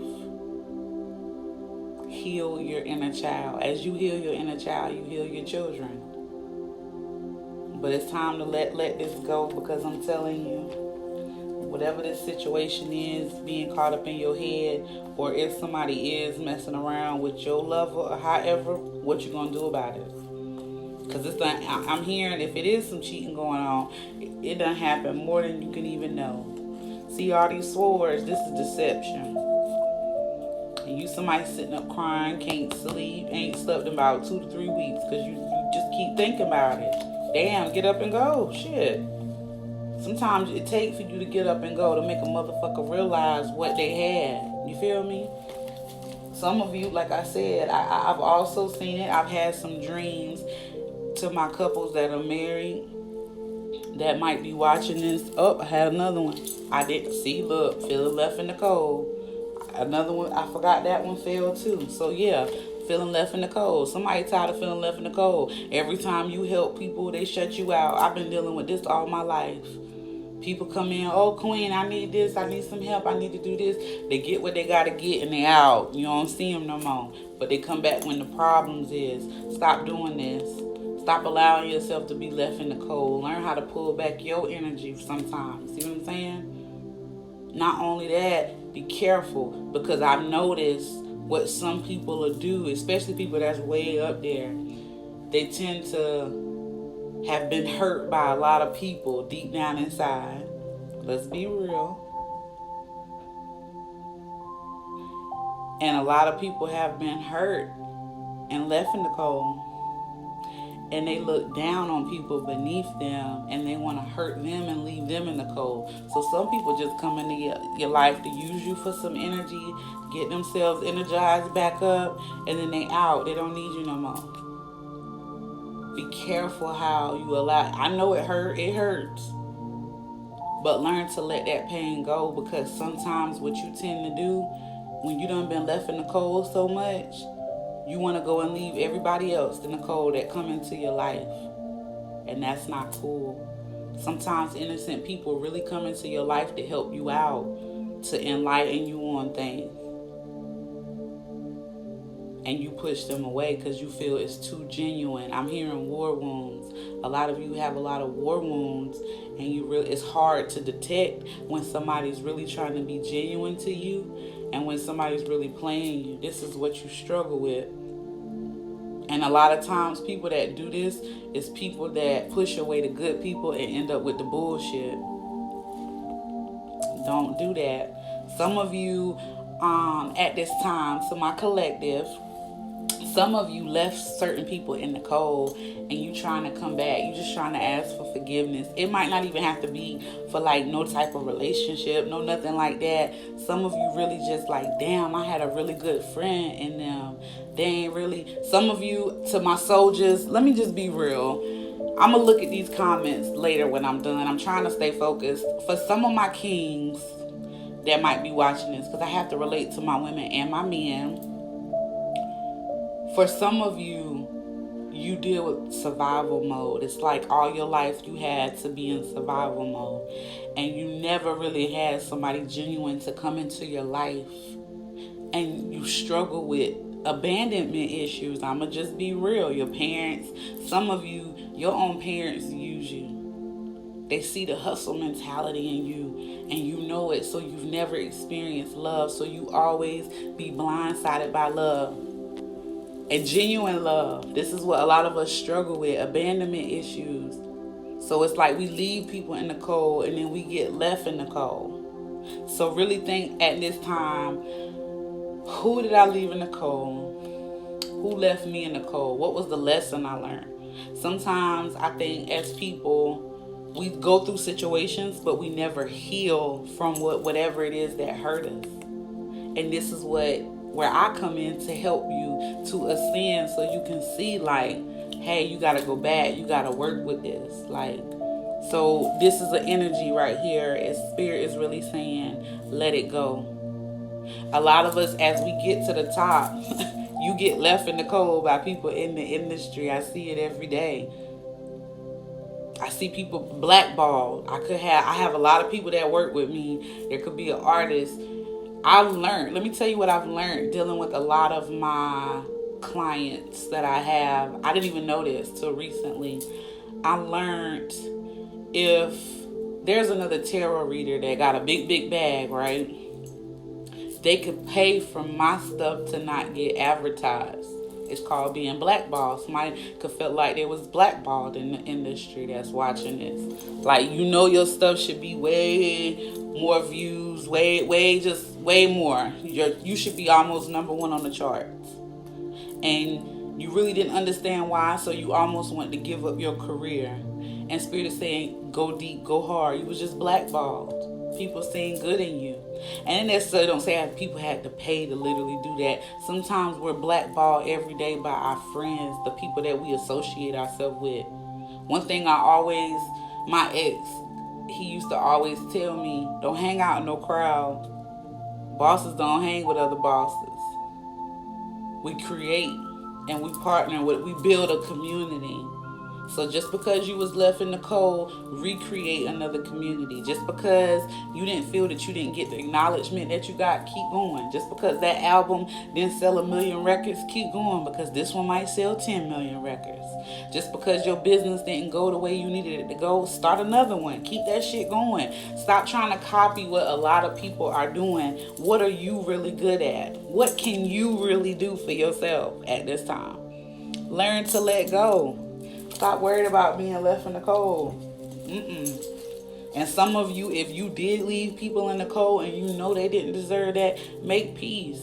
Heal your inner child. As you heal your inner child, you heal your children. But it's time to let this go, because I'm telling you, whatever this situation is, being caught up in your head, or if somebody is messing around with your lover or however, what you gonna do about it? Because it's not, I'm hearing if it is some cheating going on, it done happen more than you can even know. See all these swords, this is deception. And you somebody sitting up crying, can't sleep, ain't slept in about 2 to 3 weeks because you just keep thinking about it. Damn, get up and go. Shit. Sometimes it takes for you to get up and go to make a motherfucker realize what they had. You feel me? Some of you, like I said, I've also seen it. I've had some dreams to my couples that are married that might be watching this. Oh, I had another one. I didn't see. Look, feeling left in the cold. Another one, I forgot that one fell too. So yeah, feeling left in the cold. Somebody tired of feeling left in the cold. Every time you help people, they shut you out. I've been dealing with this all my life. People come in, oh, Queen, I need this, I need some help, I need to do this. They get what they gotta get and they out. You don't see them no more. But they come back when the problems is. Stop doing this. Stop allowing yourself to be left in the cold. Learn how to pull back your energy sometimes. See what I'm saying? Not only that, be careful, because I've noticed what some people will do, especially people that's way up there. They tend to have been hurt by a lot of people deep down inside. Let's be real. And a lot of people have been hurt and left in the cold. And they look down on people beneath them, and they want to hurt them and leave them in the cold. So some people just come into your life to use you for some energy, get themselves energized back up, and then they out. They don't need you no more. Be careful how you allow. I know it hurts. But learn to let that pain go, because sometimes what you tend to do when you done been left in the cold so much, you want to go and leave everybody else in the cold that come into your life. And that's not cool. Sometimes innocent people really come into your life to help you out, to enlighten you on things. And you push them away because you feel it's too genuine. I'm hearing war wounds. A lot of you have a lot of war wounds, and it's hard to detect when somebody's really trying to be genuine to you and when somebody's really playing you. This is what you struggle with. And a lot of times people that do this is people that push away the good people and end up with the bullshit. Don't do that. Some of you at this time, so my collective, some of you left certain people in the cold and you trying to come back. You just trying to ask for forgiveness. It might not even have to be for like no type of relationship, no nothing like that. Some of you really just like, damn, I had a really good friend in them. They ain't really. Some of you, to my soldiers, let me just be real. I'm going to look at these comments later when I'm done. I'm trying to stay focused. For some of my kings that might be watching this, because I have to relate to my women and my men. For some of you, you deal with survival mode. It's like all your life you had to be in survival mode. And you never really had somebody genuine to come into your life. And you struggle with abandonment issues. I'ma just be real. Your parents, some of you, your own parents use you. They see the hustle mentality in you, and you know it, so you've never experienced love, so you always be blindsided by love. And genuine love. This is what a lot of us struggle with, abandonment issues. So it's like we leave people in the cold and then we get left in the cold. So really think at this time, who did I leave in the cold? Who left me in the cold? What was the lesson I learned? Sometimes I think as people, we go through situations, but we never heal from whatever it is that hurt us. And this is where I come in to help you to ascend, so you can see like, hey, you got to go back. You got to work with this. Like, so this is an energy right here. As Spirit is really saying, let it go. A lot of us, as we get to the top, you get left in the cold by people in the industry. I see it every day. I see people blackballed. I have a lot of people that work with me. There could be an artist. Let me tell you what I've learned dealing with a lot of my clients that I have. I didn't even know this till recently. I learned if there's another tarot reader that got a big bag, right? They could pay for my stuff to not get advertised. It's called being blackballed. Somebody could feel like they was blackballed in the industry that's watching this. Like, your stuff should be way more views, way more. You should be almost number one on the charts. And you really didn't understand why, so you almost wanted to give up your career. And Spirit is saying, go deep, go hard. You was just blackballed. People seeing good in you. And necessarily don't say people had to pay to literally do that. Sometimes we're blackballed every day by our friends, the people that we associate ourselves with. One thing my ex, he used to always tell me, don't hang out in no crowd. Bosses don't hang with other bosses. We create and we partner we build a community. So just because you was left in the cold, recreate another community. Just because you didn't feel that you didn't get the acknowledgement that you got, keep going. Just because that album didn't sell 1 million records, keep going, because this one might sell 10 million records. Just because your business didn't go the way you needed it to go, start another one. Keep that shit going. Stop trying to copy what a lot of people are doing. What are you really good at? What can you really do for yourself at this time? Learn to let go. Stop worried about being left in the cold. And some of you, if you did leave people in the cold and you know they didn't deserve that, make peace.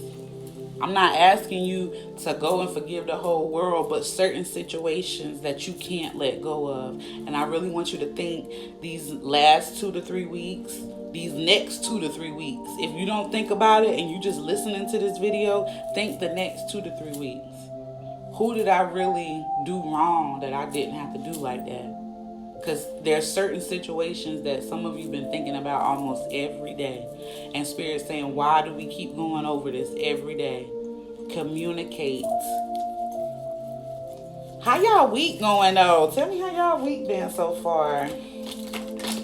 I'm not asking you to go and forgive the whole world, but certain situations that you can't let go of. And I really want you to think these last 2 to 3 weeks, these next 2 to 3 weeks. If you don't think about it and you just listening to this video, think the next 2 to 3 weeks. Who did I really do wrong that I didn't have to do like that? Because there's certain situations that some of you been thinking about almost every day. And Spirit's saying, why do we keep going over this every day? Communicate. How y'all week going though? Tell me how y'all week been so far.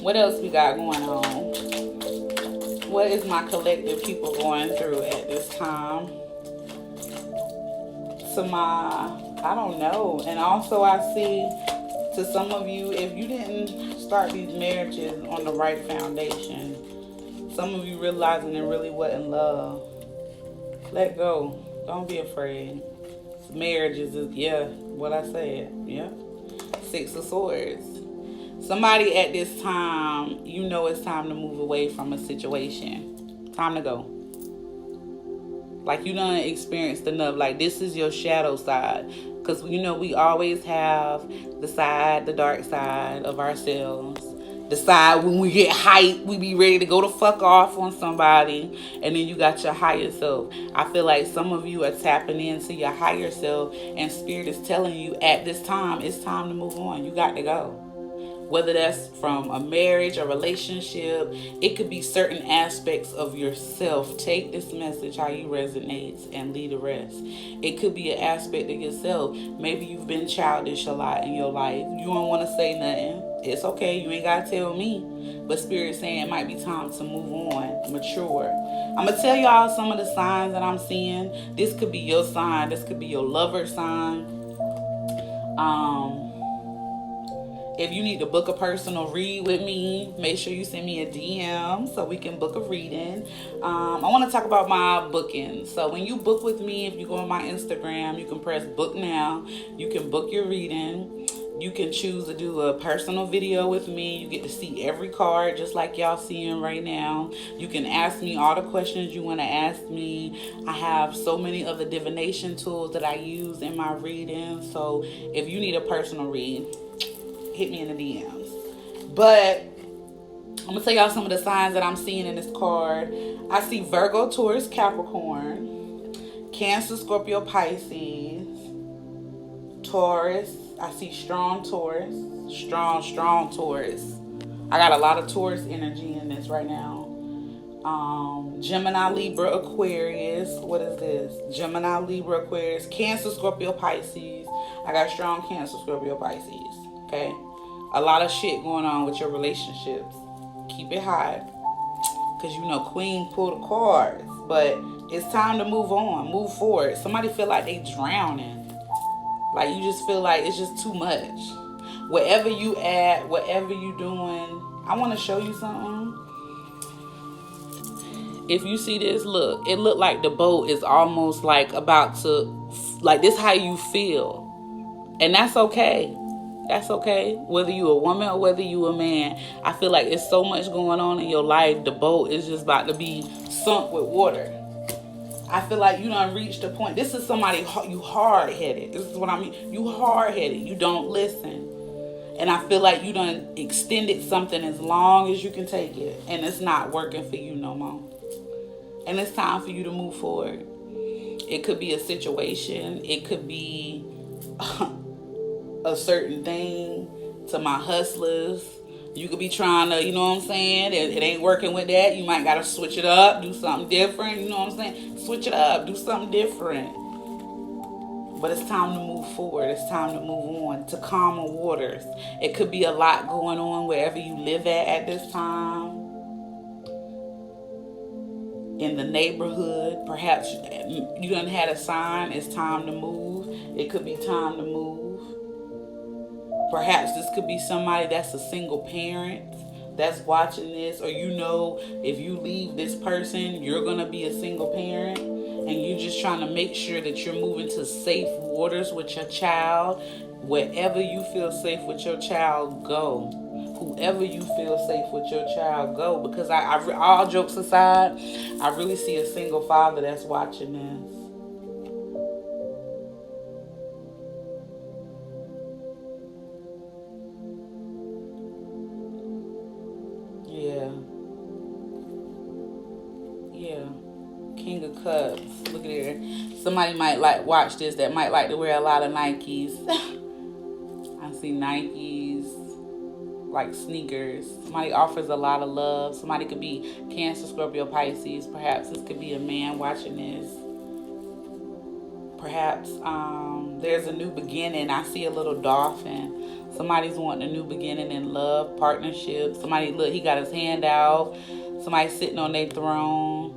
What else we got going on? What is my collective people going through at this time? I don't know. And also I see to some of you, if you didn't start these marriages on the right foundation, some of you realizing it really wasn't love. Let go. Don't be afraid. Marriages is, what I said. Yeah. 6 of Swords. Somebody at this time, it's time to move away from a situation. Time to go. Like, you done experienced enough. Like, this is your shadow side. Because, we always have the dark side of ourselves. The side when we get hyped, we be ready to go the fuck off on somebody. And then you got your higher self. I feel like some of you are tapping into your higher self. And Spirit is telling you at this time, it's time to move on. You got to go. Whether that's from a marriage, a relationship, it could be certain aspects of yourself. Take this message how you resonates and leave the rest. It could be an aspect of yourself. Maybe you've been childish a lot in your life. You don't want to say nothing. It's okay. You ain't got to tell me. But Spirit's saying it might be time to move on, mature. I'm going to tell y'all some of the signs that I'm seeing. This could be your sign. This could be your lover sign. If you need to book a personal read with me, make sure you send me a DM so we can book a reading. I want to talk about my booking. So when you book with me, if you go on my Instagram, you can press book now. You can book your reading. You can choose to do a personal video with me. You get to see every card just like y'all seeing right now. You can ask me all the questions you want to ask me. I have so many other divination tools that I use in my reading. So if you need a personal read, hit me in the DMs. But I'm going to tell y'all some of the signs that I'm seeing in this card. I see Virgo, Taurus, Capricorn, Cancer, Scorpio, Pisces, Taurus. I see strong Taurus. Strong Taurus. I got a lot of Taurus energy in this right now. Gemini, Libra, Aquarius. What is this? Gemini, Libra, Aquarius, Cancer, Scorpio, Pisces. I got strong Cancer, Scorpio, Pisces. Okay? A lot of shit going on with your relationships. Keep it high. Because you know Queen pulled the cards. But it's time to move on. Move forward. Somebody feel like they drowning. Like you just feel like it's just too much. Wherever you at, whatever you doing, I want to show you something. If you see this, look, it look like the boat is almost like about to, like this how you feel. And that's okay. That's okay. Whether you a woman or whether you a man, I feel like it's so much going on in your life. The boat is just about to be sunk with water. I feel like you done reached a point. This is somebody, you hard-headed. This is what I mean. You hard-headed. You don't listen. And I feel like you done extended something as long as you can take it. And it's not working for you no more. And it's time for you to move forward. It could be a situation. It could be a certain thing. To my hustlers, you could be trying to, you know what I'm saying? It ain't working with that. You might got to switch it up. Do something different. You know what I'm saying? Switch it up. Do something different. But it's time to move forward. It's time to move on to calmer waters. It could be a lot going on wherever you live at this time. In the neighborhood. Perhaps you done had a sign. It's time to move. It could be time to move. Perhaps this could be somebody that's a single parent that's watching this, or you know if you leave this person, you're going to be a single parent, and you're just trying to make sure that you're moving to safe waters with your child. Wherever you feel safe with your child, go. Whoever you feel safe with your child, go. Because I all jokes aside, I really see a single father that's watching this. Yeah. King of Cups. Look at here. Somebody might like watch this that might like to wear a lot of Nikes. I see Nikes, like sneakers. Somebody offers a lot of love. Somebody could be Cancer, Scorpio, Pisces. Perhaps this could be a man watching this. Perhaps there's a new beginning. I see a little dolphin. Somebody's wanting a new beginning in love, partnership. Somebody, look, he got his hand out. Somebody sitting on their throne.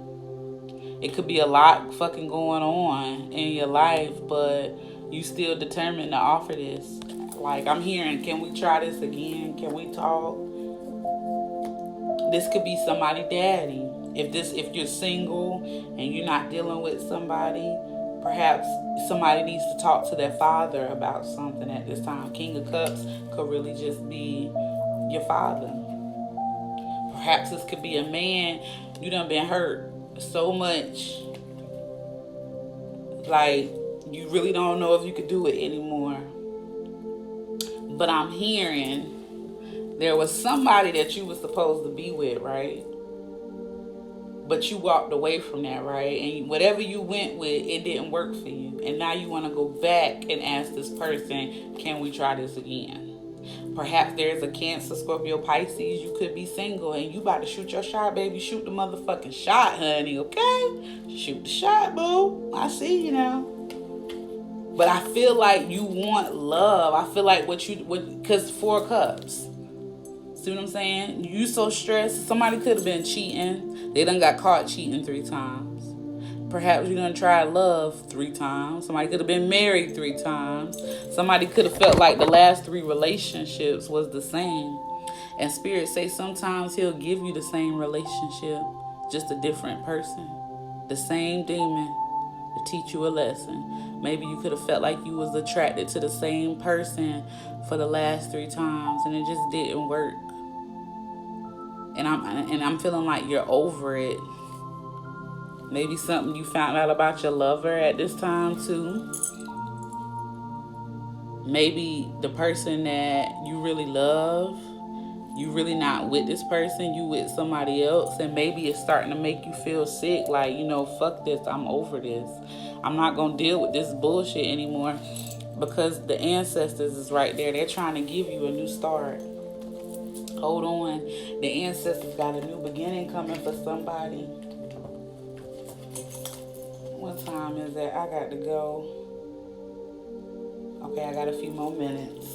It could be a lot fucking going on in your life, but you still determined to offer this. Like, I'm hearing, can we try this again? Can we talk? This could be somebody's daddy. If you're single and you're not dealing with somebody, perhaps somebody needs to talk to their father about something at this time. King of Cups could really just be your father. Perhaps this could be a man. You done been hurt so much. Like, you really don't know if you could do it anymore. But I'm hearing there was somebody that you were supposed to be with, right? But you walked away from that, right? And whatever you went with, it didn't work for you. And now you want to go back and ask this person, can we try this again? Perhaps there's a Cancer, Scorpio, Pisces. You could be single and you about to shoot your shot, baby. Shoot the motherfucking shot, honey, okay? Shoot the shot, boo. I see you now. But I feel like you want love. I feel like because 4 cups. See what I'm saying? You so stressed. Somebody could have been cheating. They done got caught cheating 3 times. Perhaps you done tried love 3 times. Somebody could have been married 3 times. Somebody could have felt like the last 3 relationships was the same. And Spirit say sometimes he'll give you the same relationship, just a different person. The same demon to teach you a lesson. Maybe you could have felt like you was attracted to the same person for the last 3 times and it just didn't work. And I'm feeling like you're over it. Maybe something you found out about your lover at this time too. Maybe the person that you really love, you really not with this person, you with somebody else, and maybe it's starting to make you feel sick, like, fuck this, I'm over this. I'm not gonna deal with this bullshit anymore, because the ancestors is right there. They're trying to give you a new start. Hold on. The ancestors got a new beginning coming for somebody. What time is it? I got to go. Okay, I got a few more minutes.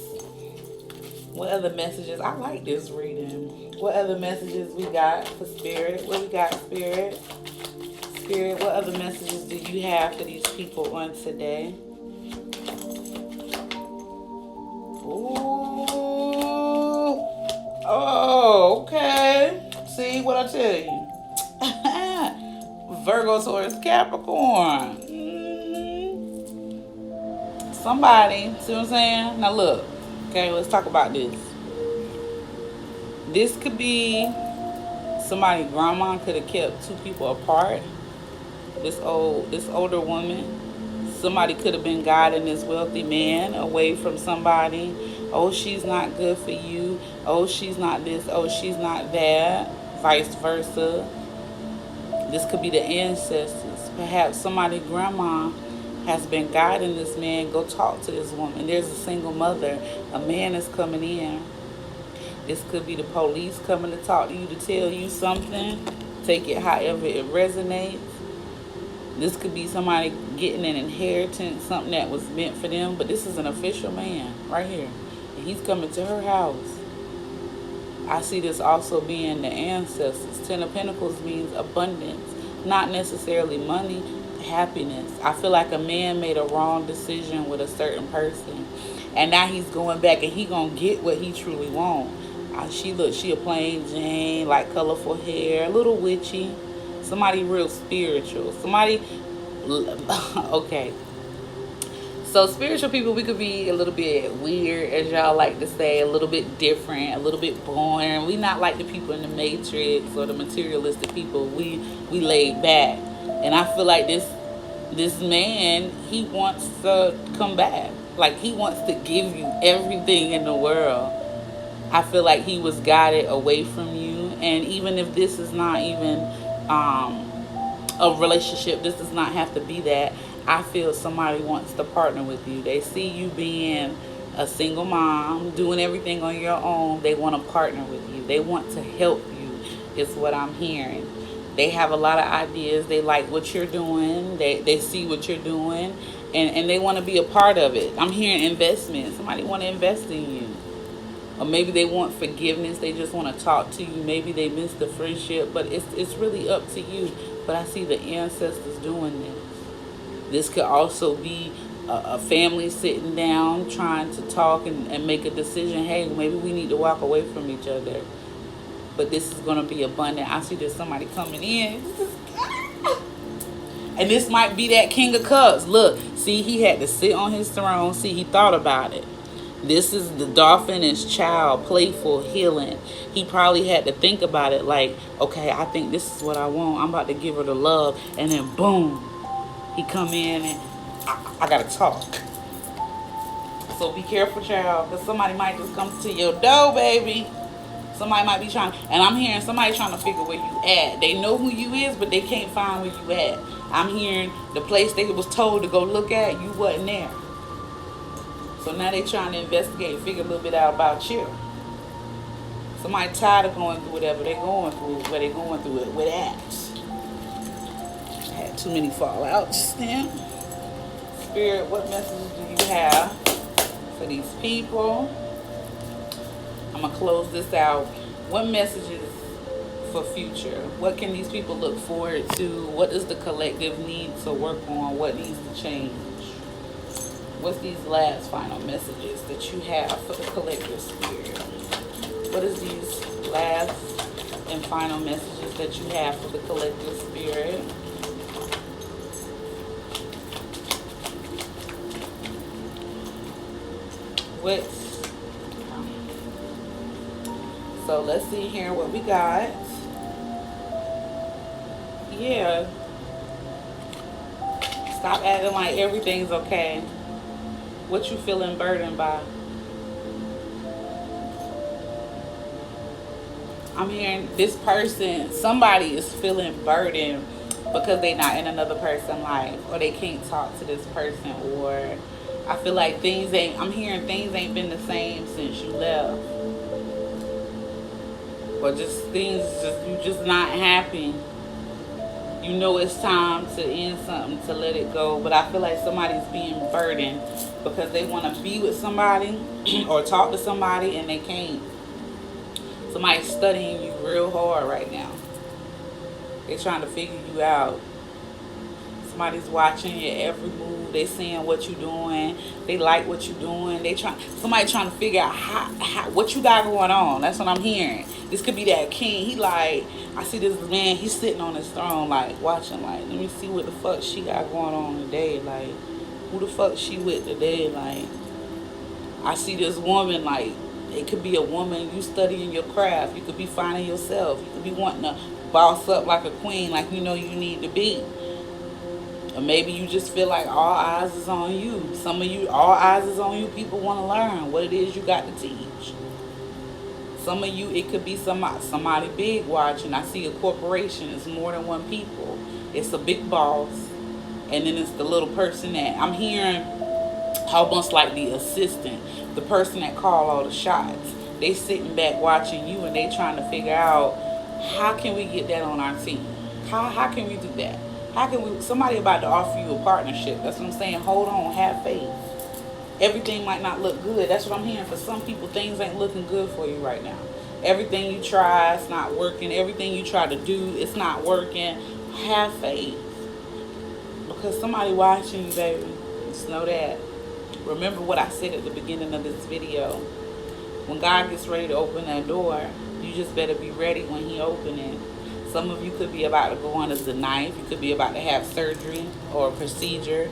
What other messages? I like this reading. What other messages we got for Spirit? What we got, Spirit? Spirit, what other messages do you have for these people on today? Ooh. Oh, okay. See what I tell you. Virgo, Taurus, Capricorn. Somebody, see what I'm saying? Now look, okay, let's talk about this. This could be somebody, grandma could have kept 2 people apart. This older woman. Somebody could have been guiding this wealthy man away from somebody. Oh, she's not good for you. Oh, she's not this. Oh, she's not that. Vice versa. This could be the ancestors. Perhaps somebody, grandma, has been guiding this man. Go talk to this woman. There's a single mother. A man is coming in. This could be the police coming to talk to you, to tell you something. Take it however it resonates. This could be somebody getting an inheritance, something that was meant for them. But this is an official man right here. And he's coming to her house. I see this also being the ancestors. 10 of Pentacles means abundance. Not necessarily money, happiness. I feel like a man made a wrong decision with a certain person. And now he's going back and he gonna get what he truly wants. She a plain Jane, like colorful hair, a little witchy. Somebody real spiritual. Somebody, okay. So spiritual people, we could be a little bit weird, as y'all like to say, a little bit different, a little bit boring. We not like the people in the Matrix or the materialistic people. We laid back. And I feel like this man, he wants to come back. Like, he wants to give you everything in the world. I feel like he was guided away from you. And even if this is not even a relationship, this does not have to be that. I feel somebody wants to partner with you. They see you being a single mom, doing everything on your own. They want to partner with you. They want to help you, is what I'm hearing. They have a lot of ideas. They like what you're doing. They see what you're doing. And they want to be a part of it. I'm hearing investment. Somebody want to invest in you. Or maybe they want forgiveness. They just want to talk to you. Maybe they missed the friendship. But it's really up to you. But I see the ancestors doing this. This could also be a family sitting down trying to talk and make a decision. Hey, maybe we need to walk away from each other. But this is going to be abundant. I see there's somebody coming in. And this might be that King of Cups. Look, see, he had to sit on his throne. See, he thought about it. This is the dolphin is child, playful, healing. He probably had to think about it like, okay, I think this is what I want. I'm about to give her the love. And then boom. He come in and I gotta talk. So be careful, child, because somebody might just come to your door, baby. Somebody might be trying, and I'm hearing somebody trying to figure where you at. They know who you is, but they can't find where you at. I'm hearing the place they was told to go look at, you wasn't there. So now they trying to investigate, figure a little bit out about you. Somebody tired of going through whatever they going through, where they going through it with that. Too many fallouts now. Spirit, what messages do you have for these people? I'm going to close this out. What messages for future? What can these people look forward to? What does the collective need to work on? What needs to change? What's these last final messages that you have for the collective spirit? What is these last and final messages that you have for the collective spirit? So let's see here what we got. Yeah. Stop acting like everything's okay. What you feeling burdened by? I'm hearing this person, somebody is feeling burdened because they not in another person's life, or they can't talk to this person, or I feel like I'm hearing things ain't been the same since you left. Or just things, you just not happy. You know it's time to end something, to let it go. But I feel like somebody's being burdened because they want to be with somebody or talk to somebody and they can't. Somebody's studying you real hard right now. They're trying to figure you out. Somebody's watching your every move. They seeing what you're doing. They like what you're doing. Somebody trying to figure out how what you got going on. That's what I'm hearing. This could be that king. He like, I see this man, he's sitting on his throne, like, watching, like, let me see what the fuck she got going on today. Like, who the fuck she with today? Like, I see this woman, like, it could be a woman, you studying your craft. You could be finding yourself. You could be wanting to boss up like a queen, like you know you need to be. Or maybe you just feel like all eyes is on you. Some of you, all eyes is on you. People want to learn what it is you got to teach. Some of you, it could be somebody big watching. I see a corporation. It's more than one people. It's a big boss. And then it's the little person that I'm hearing almost like the assistant. The person that call all the shots. They sitting back watching you and they trying to figure out how can we get that on our team? How can we do that? How can we, somebody about to offer you a partnership. That's what I'm saying. Hold on, have faith. Everything might not look good. That's what I'm hearing. For some people, things ain't looking good for you right now. Everything you try, it's not working. Everything you try to do, it's not working. Have faith. Because somebody watching you, baby. Just know that. Remember what I said at the beginning of this video. When God gets ready to open that door, you just better be ready when he open it. Some of you could be about to go under the knife. You could be about to have surgery or a procedure,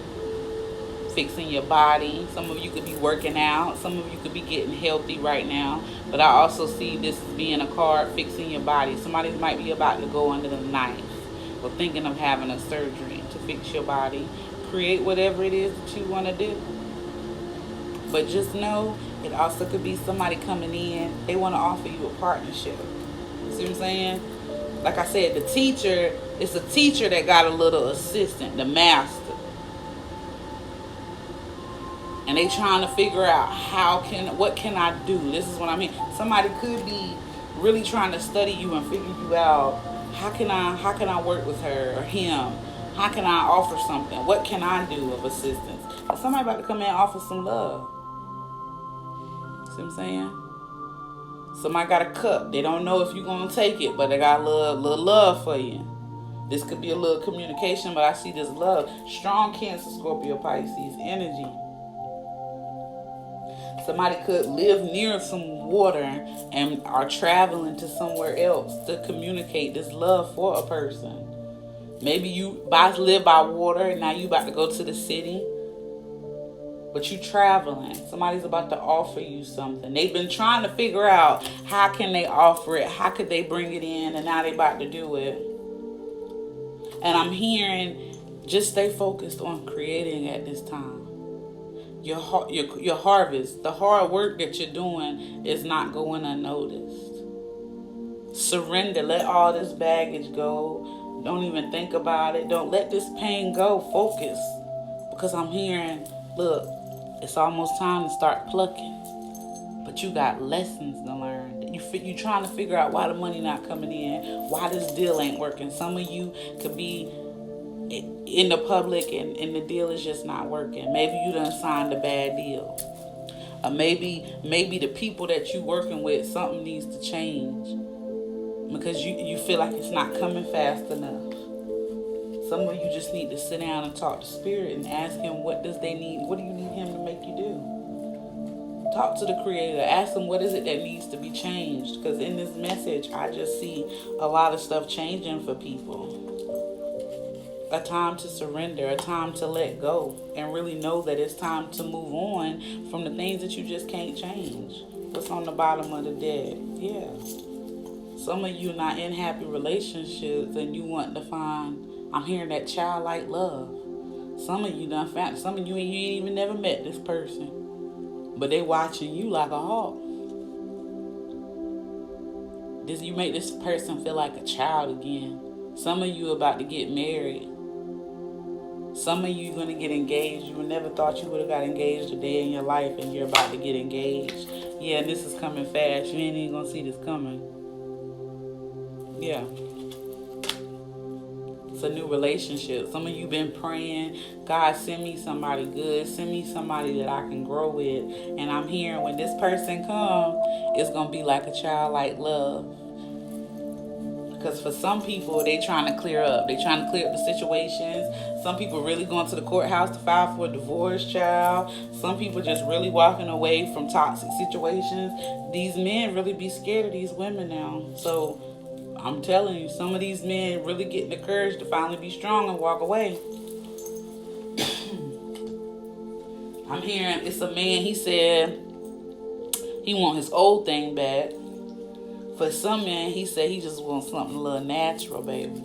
fixing your body. Some of you could be working out. Some of you could be getting healthy right now. But I also see this as being a card fixing your body. Somebody might be about to go under the knife or thinking of having a surgery to fix your body. Create whatever it is that you want to do. But just know it also could be somebody coming in. They want to offer you a partnership. See what I'm saying? Like I said, the teacher, it's a teacher that got a little assistant, the master. And they trying to figure out what can I do? This is what I mean. Somebody could be really trying to study you and figure you out. How can I work with her or him? How can I offer something? What can I do of assistance? And somebody about to come in and offer some love. See what I'm saying? Somebody got a cup. They don't know if you're going to take it, but they got a little love for you. This could be a little communication, but I see this love. Strong Cancer, Scorpio, Pisces energy. Somebody could live near some water and are traveling to somewhere else to communicate this love for a person. Maybe you live by water and now you about to go to the city. But you traveling. Somebody's about to offer you something. They've been trying to figure out how can they offer it, how could they bring it in, and now they about to do it. And I'm hearing, just stay focused on creating at this time. Your harvest, the hard work that you're doing is not going unnoticed. Surrender. Let all this baggage go. Don't even think about it. Don't let this pain go. Focus. Because I'm hearing, look, it's almost time to start plucking. But you got lessons to learn. You trying to figure out why the money not coming in, why this deal ain't working. Some of you could be in the public and the deal is just not working. Maybe you done signed a bad deal. Or maybe the people that you working with, something needs to change. because you feel like it's not coming fast enough. Some of you just need to sit down and talk to Spirit and ask Him, what does they need? What do you need Him to make you do? Talk to the Creator. Ask Him, what is it that needs to be changed? Because in this message, I just see a lot of stuff changing for people. A time to surrender, a time to let go, and really know that it's time to move on from the things that you just can't change. What's on the bottom of the deck? Yeah. Some of you not in happy relationships and you want to find, I'm hearing that childlike love. Some of you done found, some of you ain't even never met this person, but they watching you like a hawk. You make this person feel like a child again. Some of you about to get married. Some of you going to get engaged. You never thought you would have got engaged a day in your life, and you're about to get engaged. Yeah, and this is coming fast. You ain't even going to see this coming. Yeah. It's a new relationship. Some of you been praying, God, send me somebody good. Send me somebody that I can grow with. And I'm hearing when this person come, it's going to be like a childlike love. Because for some people, they trying to clear up. They trying to clear up the situations. Some people really going to the courthouse to file for a divorce, child. Some people just really walking away from toxic situations. These men really be scared of these women now. So I'm telling you, some of these men really getting the courage to finally be strong and walk away. I'm hearing it's a man, he said he want his old thing back. For some men, he said he just wants something a little natural, baby.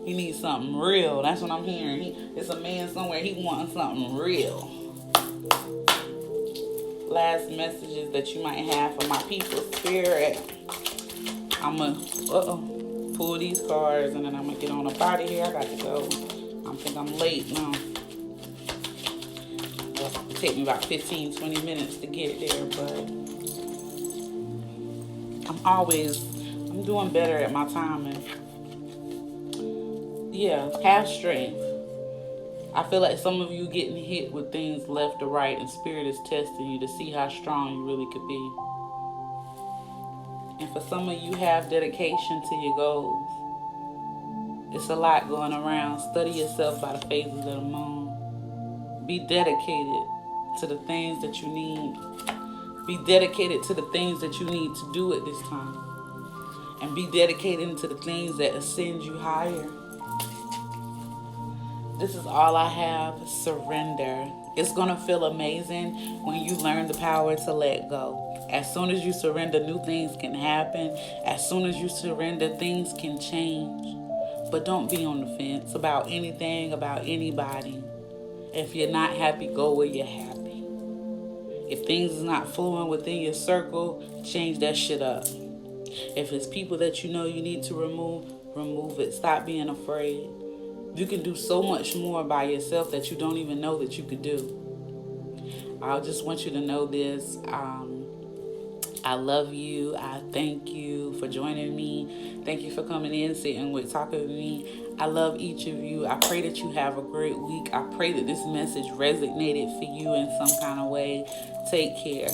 He needs something real. That's what I'm hearing. It's a man somewhere, he wants something real. Last messages that you might have for my people, Spirit. I'm going to pull these cards and then I'm going to get on up out of here. I got to go. I think I'm late now. It'll take me about 15-20 minutes to get there, but I'm doing better at my timing. Yeah, have strength. I feel like some of you getting hit with things left or right, and Spirit is testing you to see how strong you really could be. And for some of you have dedication to your goals. It's a lot going around. Study yourself by the phases of the moon. Be dedicated to the things that you need. Be dedicated to the things that you need to do at this time. And be dedicated to the things that ascend you higher. This is all I have. Surrender. It's going to feel amazing when you learn the power to let go. As soon as you surrender, new things can happen. As soon as you surrender, things can change. But don't be on the fence about anything, about anybody. If you're not happy, go where you're happy. If things is not flowing within your circle, change that shit up. If it's people that you know you need to remove it. Stop being afraid. You can do so much more by yourself that you don't even know that you could do. I just want you to know this. I love you. I thank you for joining me. Thank you for coming in, sitting with, talking with me. I love each of you. I pray that you have a great week. I pray that this message resonated for you in some kind of way. Take care.